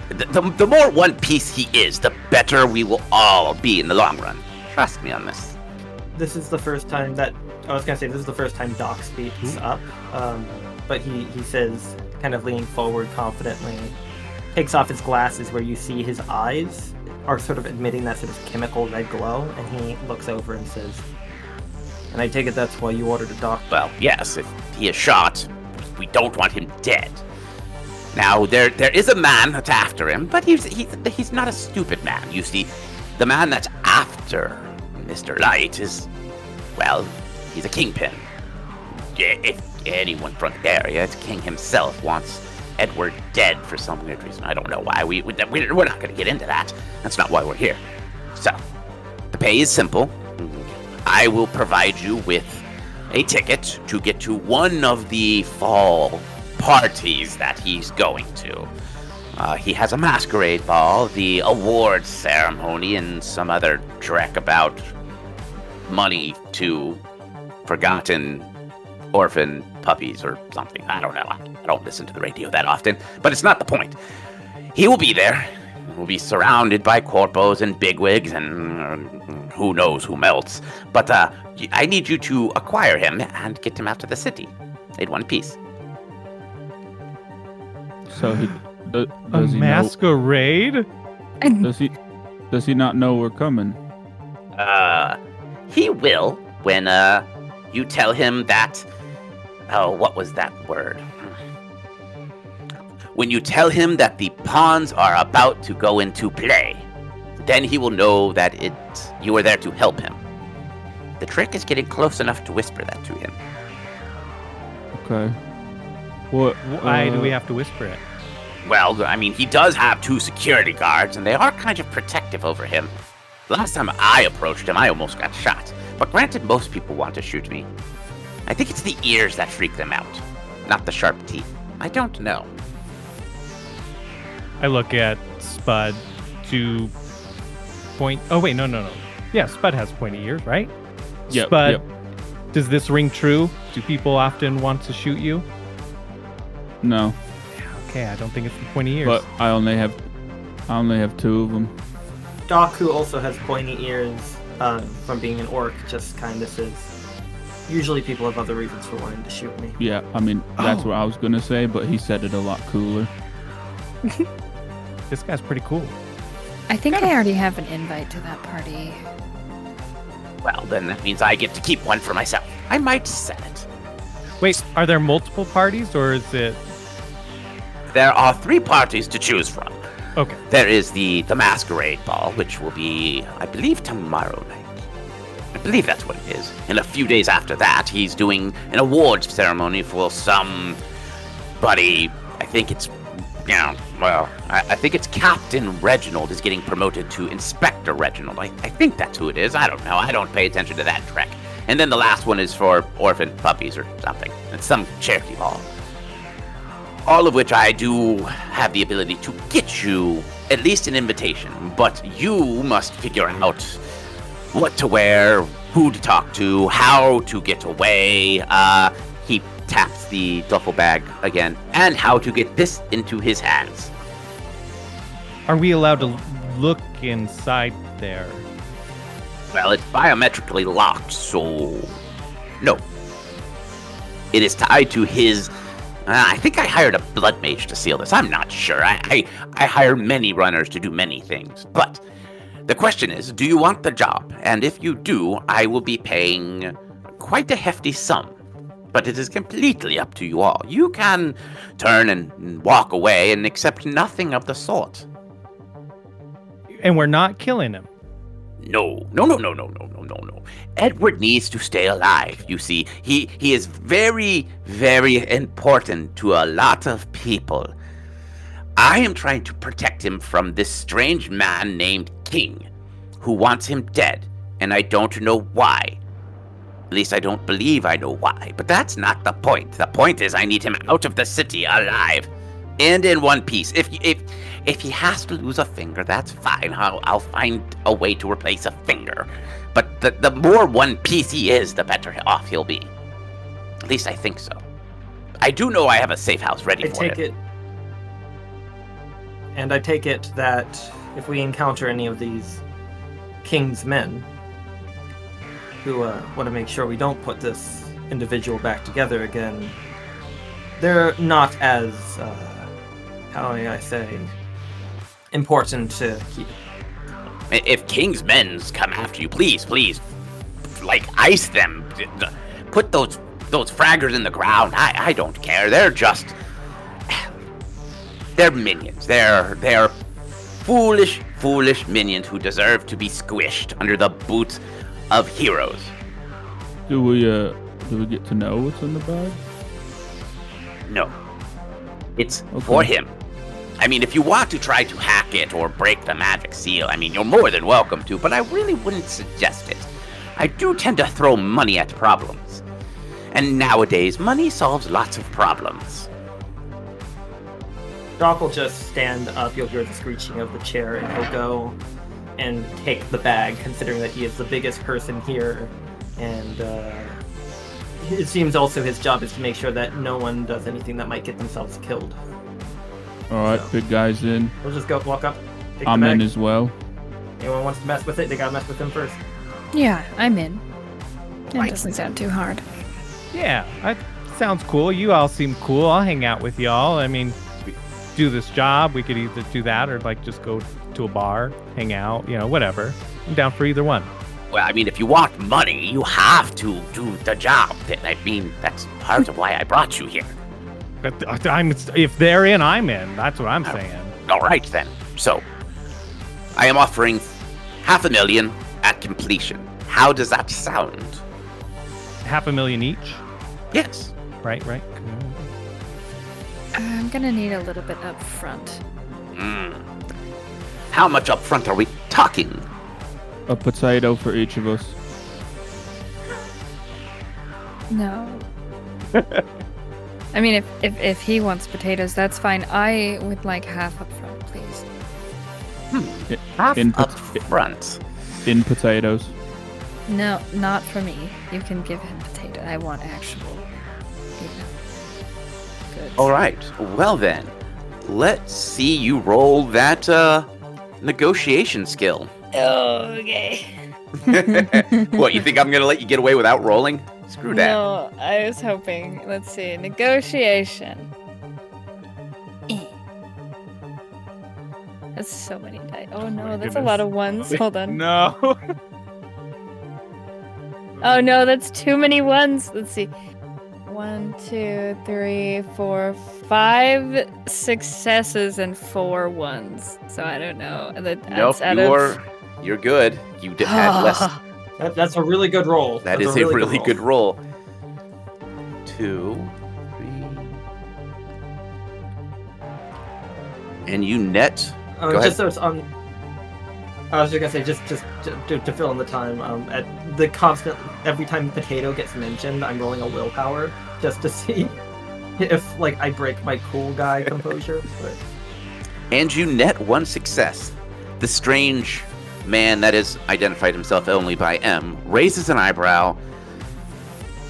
The more one piece he is, the better we will all be in the long run. Trust me on this. This is the first time that this is the first time Doc speaks up, but he says, kind of leaning forward confidently, takes off his glasses where you see his eyes are sort of emitting that sort of chemical red glow, and he looks over and says, "And I take it that's why you ordered a doctor." Well, yes, if he is shot, we don't want him dead. Now, there is a man that's after him, but he's not a stupid man. You see, the man that's after Mr. Light is, well, he's a kingpin. If anyone from the area, it's King himself wants Edward dead for some weird reason. I don't know why. We're not going to get into that. That's not why we're here. So, the pay is simple. I will provide you with a ticket to get to one of the fall parties that he's going to. He has a masquerade ball, the awards ceremony, and some other dreck about money to forgotten orphan puppies or something. I don't know. I don't listen to the radio that often, but it's not the point. He will be there. We'll be surrounded by corpos and bigwigs and who knows who else. But I need you to acquire him and get him out of the city in one piece. So he does he masquerade? Does he not know we're coming? He will when you tell him that. Oh, what was that word? When you tell him that the pawns are about to go into play, then he will know that you are there to help him. The trick is getting close enough to whisper that to him. Okay. What? Why do we have to whisper it? Well, I mean, he does have 2 security guards, and they are kind of protective over him. Last time I approached him, I almost got shot. But granted, most people want to shoot me. I think it's the ears that freak them out, not the sharp teeth. I don't know. I look at Spud to point... Oh, wait, no. Yeah, Spud has pointy ears, right? Yep, Spud, yep. Does this ring true? Do people often want to shoot you? No. Okay, I don't think it's the pointy ears. But I only have 2 of them. Doc, who also has pointy ears from being an orc, just kind of says, "Usually people have other reasons for wanting to shoot me." Yeah, I mean, that's what I was going to say, but he said it a lot cooler. This guy's pretty cool. I think I already have an invite to that party. Well, then that means I get to keep one for myself. I might sell it. Wait, are there multiple parties, or is it... There are 3 parties to choose from. Okay. There is the masquerade ball, which will be, I believe, tomorrow night. I believe that's what it is. And a few days after that, he's doing an awards ceremony for somebody. I think it's, I think it's Captain Reginald is getting promoted to Inspector Reginald. I think that's who it is. I don't know. I don't pay attention to that trek. And then the last one is for orphan puppies or something. It's some charity ball. All of which I do have the ability to get you at least an invitation, but you must figure out what to wear, who to talk to, how to get away. He taps the duffel bag again, and how to get this into his hands. Are we allowed to look inside there? Well, it's biometrically locked, so no. It is tied to his... I think I hired a blood mage to seal this. I'm not sure. I hire many runners to do many things. But the question is, do you want the job? And if you do, I will be paying quite a hefty sum. But it is completely up to you all. You can turn and walk away and accept nothing of the sort. And we're not killing him. No. Edward needs to stay alive, you see. He is very, very important to a lot of people. I am trying to protect him from this strange man named King, who wants him dead, and I don't know why. At least I don't believe I know why, but that's not the point. The point is I need him out of the city alive and in one piece. If he has to lose a finger, that's fine. I'll find a way to replace a finger. But the more one piece he is, the better off he'll be. At least I think so. I do know I have a safe house ready for him. I take it that if we encounter any of these King's men who want to make sure we don't put this individual back together again, they're not as, how may I say, important to keep. If King's men come after you, please, like, ice them. Put those fraggers in the ground. I don't care. They're just... They're minions. They're foolish minions who deserve to be squished under the boots of heroes. Do we get to know what's in the bag? No. It's for him. I mean, if you want to try to hack it or break the magic seal, I mean, you're more than welcome to, but I really wouldn't suggest it. I do tend to throw money at problems. And nowadays, money solves lots of problems. Doc will just stand up, you'll hear the screeching of the chair, and he'll go and take the bag, considering that he is the biggest person here. And it seems also his job is to make sure that no one does anything that might get themselves killed. Alright, So, big guy's in. We'll just go walk up, take I'm the bag. in as well. Anyone wants to mess with it, they gotta mess with him first. Yeah, I'm in. That Right. doesn't sound too hard. Yeah, sounds cool. You all seem cool. I'll hang out with y'all. I mean, do this job. We could either do that or like just go to a bar, hang out, whatever. I'm down for either one. Well, I mean, if you want money, you have to do the job. I mean, that's part of why I brought you here. But if they're in, I'm in. That's what I'm saying. All right, then. So, I am offering $500,000 at completion. How does that sound? $500,000 each? Yes. Right. I'm gonna need a little bit up front. How much up front are we talking? A potato for each of us. No. I mean, if he wants potatoes, that's fine. I would like half up front, please. Half In up pot- front. In potatoes. No, not for me. You can give him potato. I want actual, goods. All right. Well, then, let's see you roll that negotiation skill. Okay. What, you think I'm going to let you get away without rolling? Screw that. No, I was hoping. Let's see. Negotiation. That's so many dice. Oh no, that's a lot of ones. Hold on. No. Oh no, that's too many ones. Let's see. 1, 2, 3, 4, 5 successes and 4 ones. So I don't know. Nope, you're good. You had less. That's a really good roll. That That's is a really good roll. 2, 3. And you net. Go ahead. Just so it's on. I was just gonna say, just to fill in the time. At the constant, every time potato gets mentioned, I'm rolling a willpower just to see if I break my cool guy composure. But... And you net 1 success. The strange man that is identified himself only by M raises an eyebrow.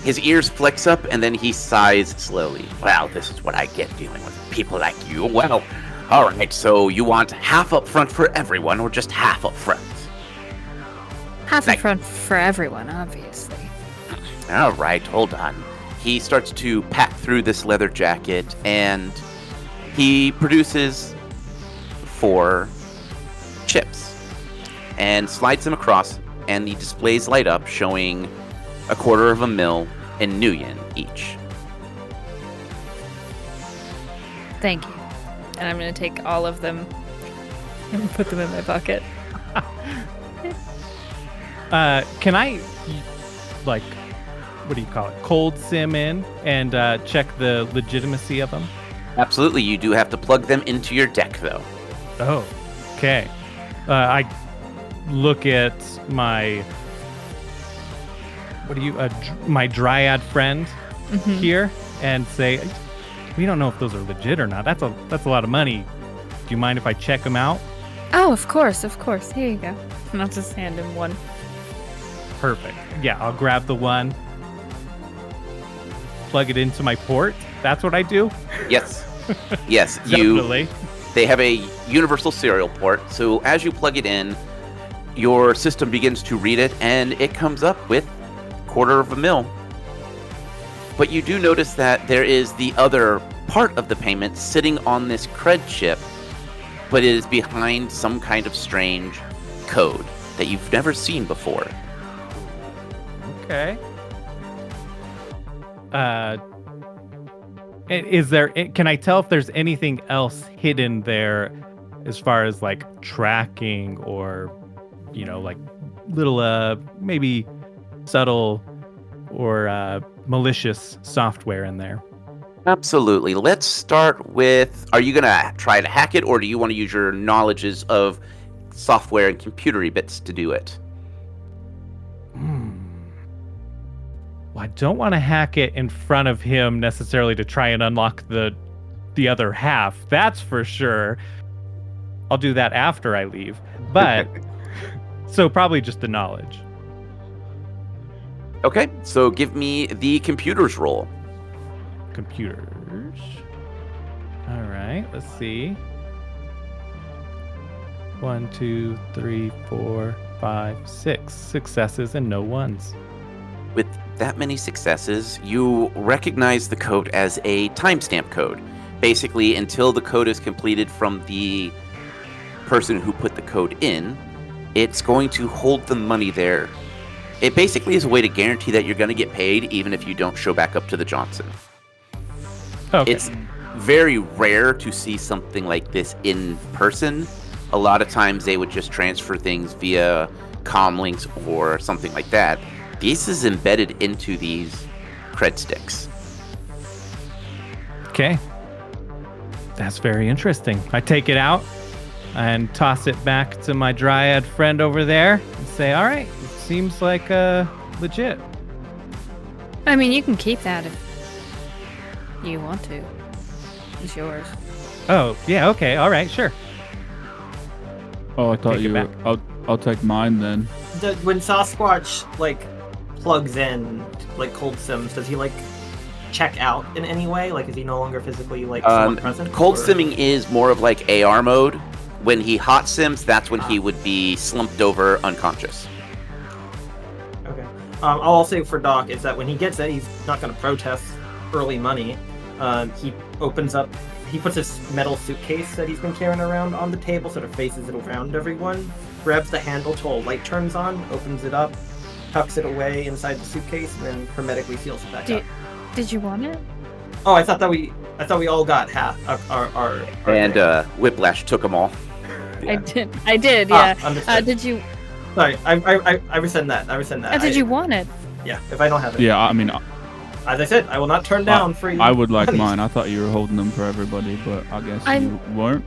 His ears flex up, and then he sighs slowly. Well, this is what I get dealing with people like you. Well, all right, so you want half up front for everyone, or just half up front? Half up front for everyone, obviously. All right, hold on. He starts to pack through this leather jacket, and he produces 4 chips and slides them across, and the displays light up, showing $0.25 in Nuyen each. Thank you. And I'm gonna take all of them and put them in my pocket. Can I, like, what do you call it? Cold sim in and check the legitimacy of them? Absolutely. You do have to plug them into your deck, though. Oh, okay. I look at my my dryad friend here and say, we don't know if those are legit or not. That's a lot of money. Do you mind if I check them out? Oh, of course. Here you go. And I'll just hand him one. Perfect. Yeah, I'll grab the one, plug it into my port. That's what I do? Yes. Yes. Definitely. They have a universal serial port, so as you plug it in, your system begins to read it, and it comes up with $250,000. But you do notice that there is the other part of the payment sitting on this cred chip, but it is behind some kind of strange code that you've never seen before. Okay. Can I tell if there's anything else hidden there as far as like tracking or, like little, maybe subtle or malicious software in there? Absolutely. Let's start with, are you going to try to hack it, or do you want to use your knowledges of software and computery bits to do it? Well, I don't want to hack it in front of him necessarily to try and unlock the other half. That's for sure. I'll do that after I leave. But so probably just the knowledge. Okay, so give me the computers roll. Computers. All right, let's see. 1, 2, 3, 4, 5, 6 successes and no ones. With that many successes, you recognize the code as a timestamp code. Basically, until the code is completed from the person who put the code in, it's going to hold the money there. It basically is a way to guarantee that you're going to get paid even if you don't show back up to the Johnson. Okay. It's very rare to see something like this in person. A lot of times they would just transfer things via comm links or something like that. This is embedded into these cred sticks. Okay. That's very interesting. I take it out and toss it back to my dryad friend over there and say, all right, it seems like legit. I mean, you can keep that if you want to. It's yours. Oh, yeah, okay, all right, sure. Oh, I thought Take it you. back. I'll take mine then. When Sasquatch plugs in cold sims, does he check out in any way? Is he no longer physically somewhat present? Cold simming is more of AR mode. When he hot sims, that's when he would be slumped over unconscious. Okay. All I'll say for Doc is that when he gets it, he's not going to protest early money. He puts his metal suitcase that he's been carrying around on the table, sort of faces it around everyone, grabs the handle till a light turns on, opens it up, tucks it away inside the suitcase, and then hermetically seals it back up. Did you want it? Oh, I thought we all got half our and Whiplash took them all. Yeah. I did, yeah. Understood. Did you? Sorry, I rescind that. Did you want it? Yeah, if I don't have it. Yeah, I mean, as I said, I will not turn down free. I would like monies. mine. I thought you were holding them for everybody, but I guess you weren't.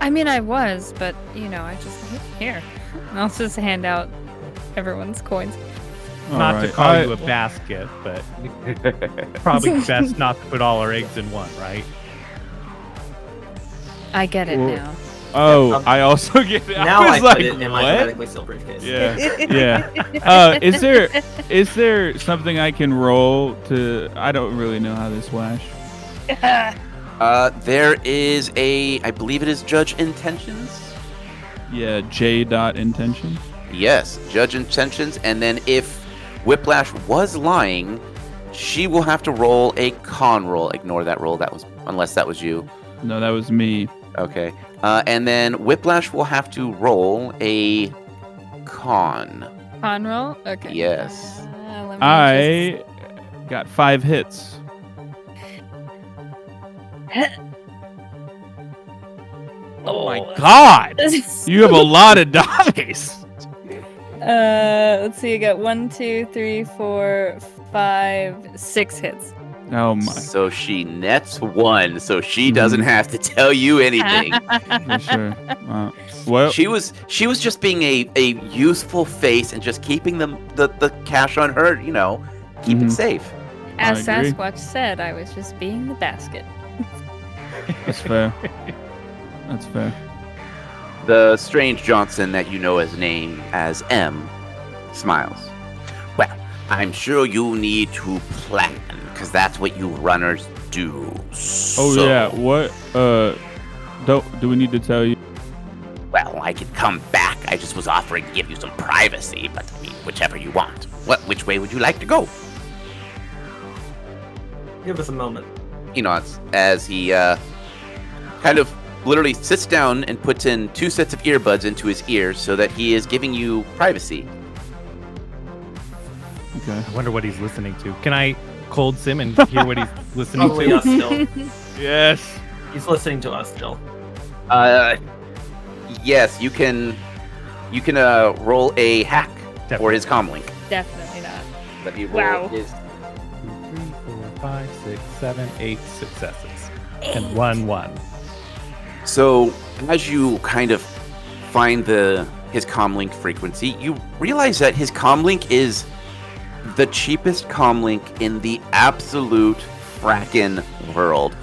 I mean, I was, but I just here. I'll just hand out everyone's coins. Not to call you a basket, but probably best not to put all our eggs in one, right? I get it now. Oh, I also get it. Now I was put it in my hermetically sealed briefcase. Yeah, yeah. Is there something I can roll to? I don't really know how this works. There is I believe it is Judge Intentions. Yeah, J. Intentions. Yes, Judge Intentions, and then if Whiplash was lying, she will have to roll a con roll. Ignore that roll. Unless that was you. No, that was me. Okay. And then Whiplash will have to roll a con. Con roll? Okay. Yes. I got 5 hits. Oh my god! You have a lot of dice. Let's see. I got 1, 2, 3, 4, 5, 6 hits. Oh my. So she nets 1, so she doesn't have to tell you anything. For sure. Well, She was just being a useful face and just keeping the cash on her, keep it safe. As I agree. Sasquatch said, I was just being the basket. that's fair. That's fair. The strange Johnson that you know as name as M smiles. Well, I'm sure you need to plan, because that's what you runners do. Oh So, yeah. What? Do we need to tell you? Well, I could come back. I just was offering to give you some privacy, but I mean, whichever you want. Which way would you like to go? Give us a moment. He nods as he kind of literally sits down and puts in 2 sets of earbuds into his ears so that he is giving you privacy. Okay. I wonder what he's listening to. Can I cold sim and hear what he's listening Probably to? us still. Yes. He's listening to us still. Yes, you can roll a hack for his comlink. Definitely not. Let me roll Wow. his 2, 3, 4, 5, 6, 7, 8 successes. And 1. So, as you kind of find his comlink frequency, you realize that his comlink is the cheapest comlink in the absolute frackin' world.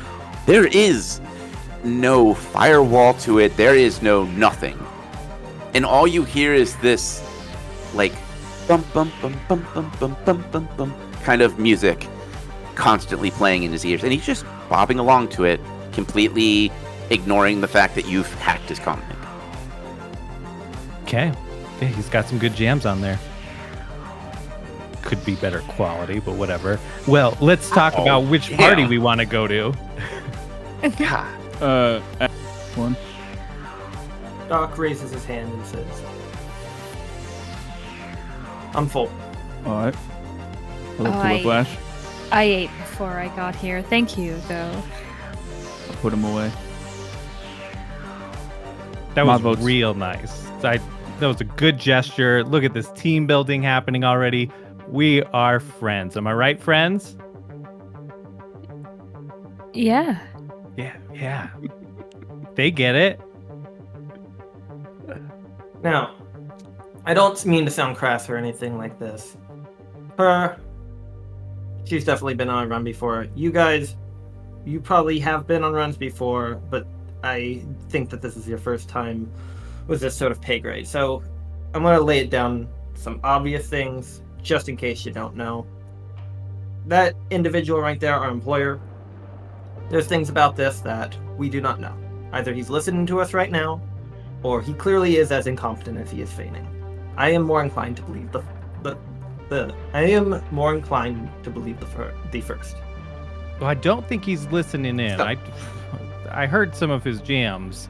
There is no firewall to it. There is no nothing. And all you hear is this, like, bum bum bum bum bum bum bum bum bum kind of music constantly playing in his ears. And he's just bobbing along to it, completely ignoring the fact that you've hacked his comlink. Okay. Yeah, he's got some good jams on there. Could be better quality, but whatever. Well, let's talk about which party we want to go to. God. One. Doc raises his hand and says, I'm full. All right. I look Oh, to Whiplash. I ate before I got here. Thank you, though. I'll put him away. That My was vote's- real nice. That was a good gesture. Look at this team building happening already. We are friends. Am I right, friends? Yeah. Yeah. They get it. Now, I don't mean to sound crass or anything like this. She's definitely been on a run before. You guys, you probably have been on runs before, but I think that this is your first time with this sort of pay grade. So I'm going to lay it down some obvious things, just in case you don't know. That individual right there, our employer, there's things about this that we do not know. Either he's listening to us right now, or he clearly is as incompetent as he is feigning. I am more inclined to believe the first. Well, I don't think he's listening in. Stop. I heard some of his jams.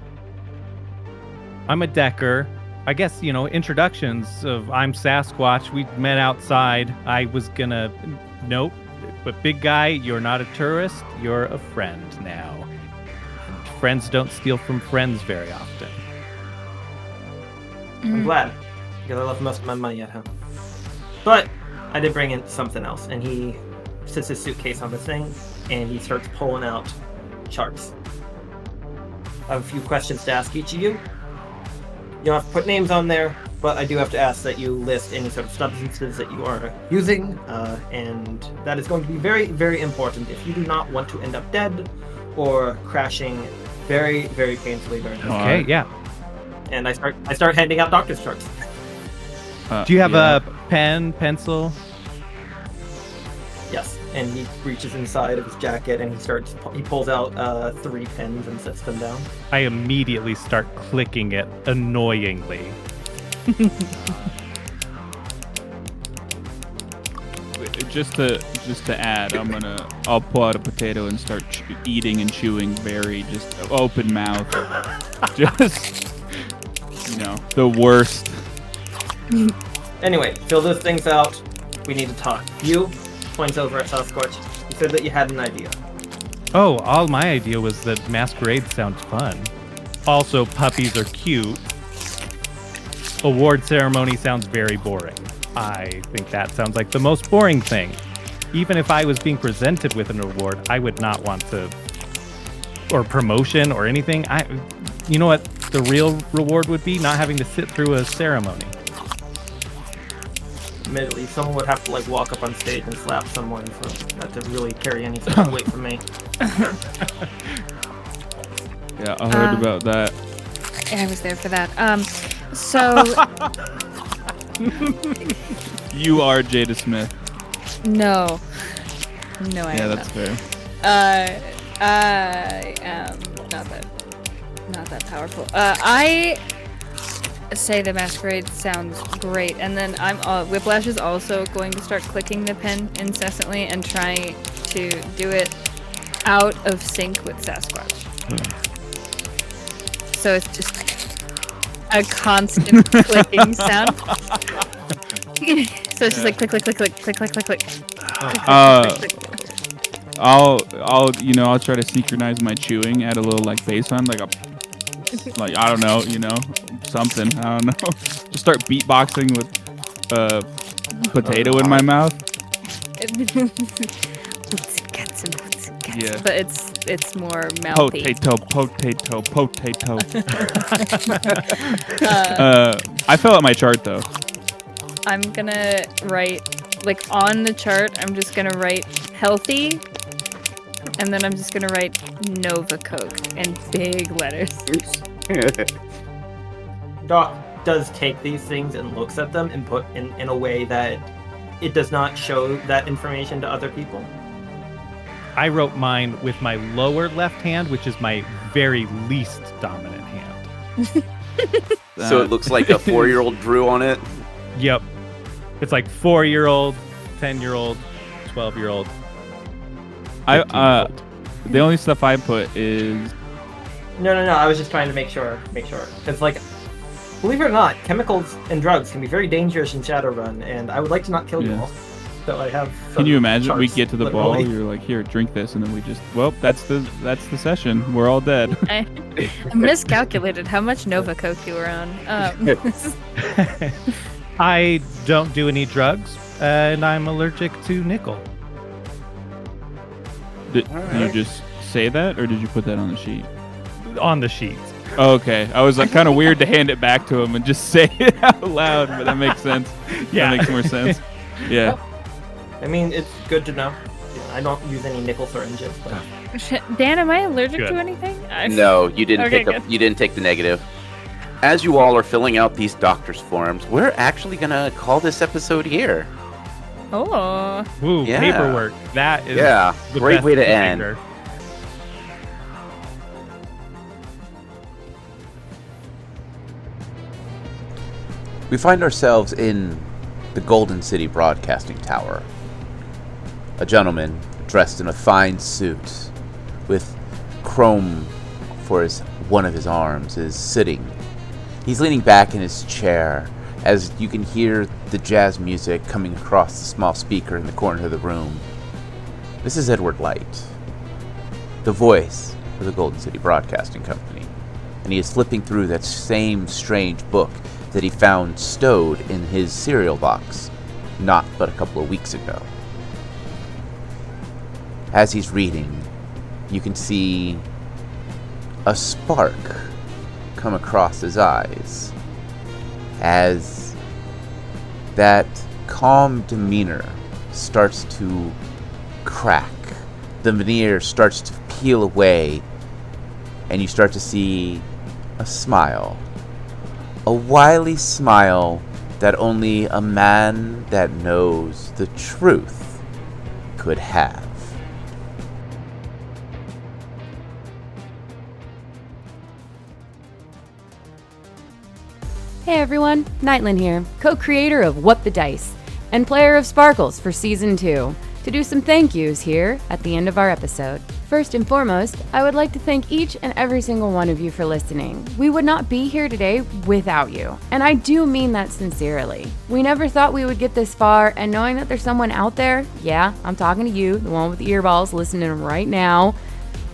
I'm a Decker. I guess, introductions of I'm Sasquatch. We met outside. I was gonna... Nope. But big guy, you're not a tourist. You're a friend now. And friends don't steal from friends very often. I'm glad, because I left most of my money at home. But I did bring in something else, and he sits his suitcase on the thing, and he starts pulling out charts. I have a few questions to ask each of you. You don't have to put names on there, but I do have to ask that you list any sort of substances that you are using, and that is going to be very, very important if you do not want to end up dead or crashing very, very painfully during this. Okay, yeah. And I start handing out doctor's charts. Do you have a pen, pencil? Yes, and he reaches inside of his jacket and he pulls out 3 pens and sets them down. I immediately start clicking it annoyingly. Just to add, I'll pull out a potato and start eating and chewing very just open mouth. Just the worst. Anyway, fill those things out. We need to talk. You points over at Sasquatch. You said that you had an idea. Oh, all my idea was that masquerade sounds fun. also puppies are cute. Award ceremony sounds very boring. I think that sounds like the most boring thing. Even if I was being presented with an award, I would not want to, or promotion or anything. You know what the real reward would be? Not having to sit through a ceremony. Admittedly, someone would have to like walk up on stage and slap someone for that to really carry any sort of weight for me. Yeah, I heard about that. I was there for that. So You are Jada Smith. no, I Yeah, am that's not. fair. I am not that powerful. I say the Masquerade sounds great, and then Whiplash is also going to start clicking the pen incessantly and trying to do it out of sync with Sasquatch. So it's just a constant clicking sound. So it's just like click, click, click, click, click, click, click, click. I'll try to synchronize my chewing, add a little like bass on, like I don't know, something. I don't know. Just start beatboxing with potato in my mouth. Yeah. But it's more mouthy. Potato. I fell out my chart though. I'm gonna write, like on the chart, I'm just gonna write healthy, and then I'm just gonna write Nova Coke in big letters. Doc does take these things and looks at them and put in a way that it does not show that information to other people. I wrote mine with my lower left hand, which is my very least dominant hand. So it looks like a 4-year-old drew on it? Yep. It's like 4-year-old, 10-year-old, 12-year-old. The only stuff I put is... No. I was just trying to make sure. It's like, believe it or not, chemicals and drugs can be very dangerous in Shadowrun, and I would like to not kill you all. So I have. Can you imagine? We charts, get to the literally. ball, you're like, here, drink this, and then we just, that's the session. We're all dead. I miscalculated how much Nova Coke you were on. I don't do any drugs, and I'm allergic to nickel. Did you just say that, or did you put that on the sheet? On the sheet. Oh, okay. I was like, kind of weird to hand it back to him and just say it out loud, but that makes sense. Yeah. That makes more sense. Yeah. I mean, it's good to know. I don't use any nickel syringes, but Dan, am I allergic Good. to anything? No, you didn't Okay, you didn't take the negative. As you all are filling out these doctor's forms, we're actually gonna call this episode here. Oh. Ooh, Yeah. paperwork. That is the great best way to end. reminder. We find ourselves in the Golden City Broadcasting Tower. A gentleman dressed in a fine suit with chrome for one of his arms is sitting. He's leaning back in his chair as you can hear the jazz music coming across the small speaker in the corner of the room. This is Edward Light, the voice of the Golden City Broadcasting Company, and he is flipping through that same strange book that he found stowed in his cereal box not but a couple of weeks ago. As he's reading, you can see a spark come across his eyes as that calm demeanor starts to crack. The veneer starts to peel away, and you start to see a smile. A wily smile that only a man that knows the truth could have. Hey everyone, Nightlin here, co-creator of What the Dice, and player of Sparkles for Season 2, to do some thank yous here at the end of our episode. First and foremost, I would like to thank each and every single one of you for listening. We would not be here today without you, and I do mean that sincerely. We never thought we would get this far, and knowing that there's someone out there, yeah, I'm talking to you, the one with the earballs listening right now.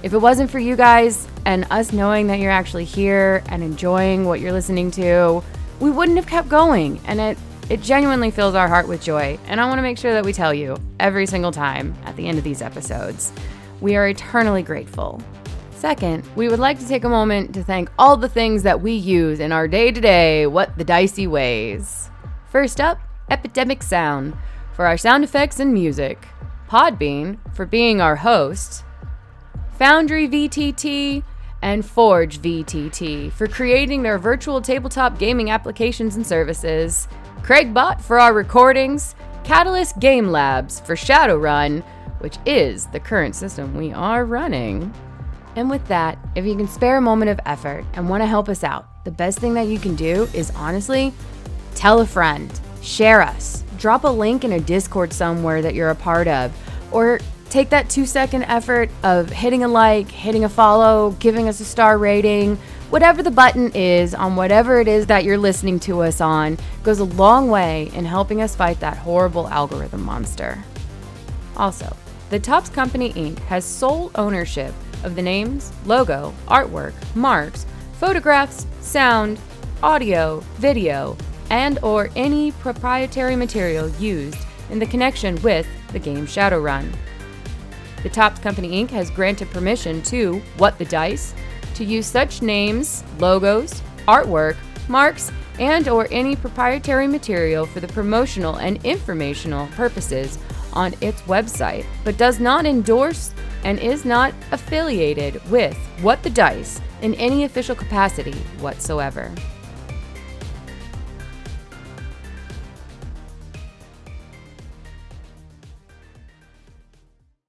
If it wasn't for you guys, and us knowing that you're actually here and enjoying what you're listening to, we wouldn't have kept going. And it genuinely fills our heart with joy. And I want to make sure that we tell you every single time at the end of these episodes. We are eternally grateful. Second, we would like to take a moment to thank all the things that we use in our day-to-day What the Dicey ways. First up, Epidemic Sound for our sound effects and music. Podbean for being our host. Foundry VTT and Forge VTT for creating their virtual tabletop gaming applications and services. Craigbot for our recordings. Catalyst Game Labs for Shadowrun, which is the current system we are running. And with that, if you can spare a moment of effort and want to help us out, the best thing that you can do is honestly tell a friend, share us, drop a link in a Discord somewhere that you're a part of, or take that 2-second effort of hitting a like, hitting a follow, giving us a star rating. Whatever the button is on whatever it is that you're listening to us on goes a long way in helping us fight that horrible algorithm monster. Also, the Topps Company Inc. has sole ownership of the names, logo, artwork, marks, photographs, sound, audio, video, and or any proprietary material used in the connection with the game Shadowrun. The Topps Company Inc. has granted permission to What the Dice to use such names, logos, artwork, marks, and or any proprietary material for the promotional and informational purposes on its website, but does not endorse and is not affiliated with What the Dice in any official capacity whatsoever.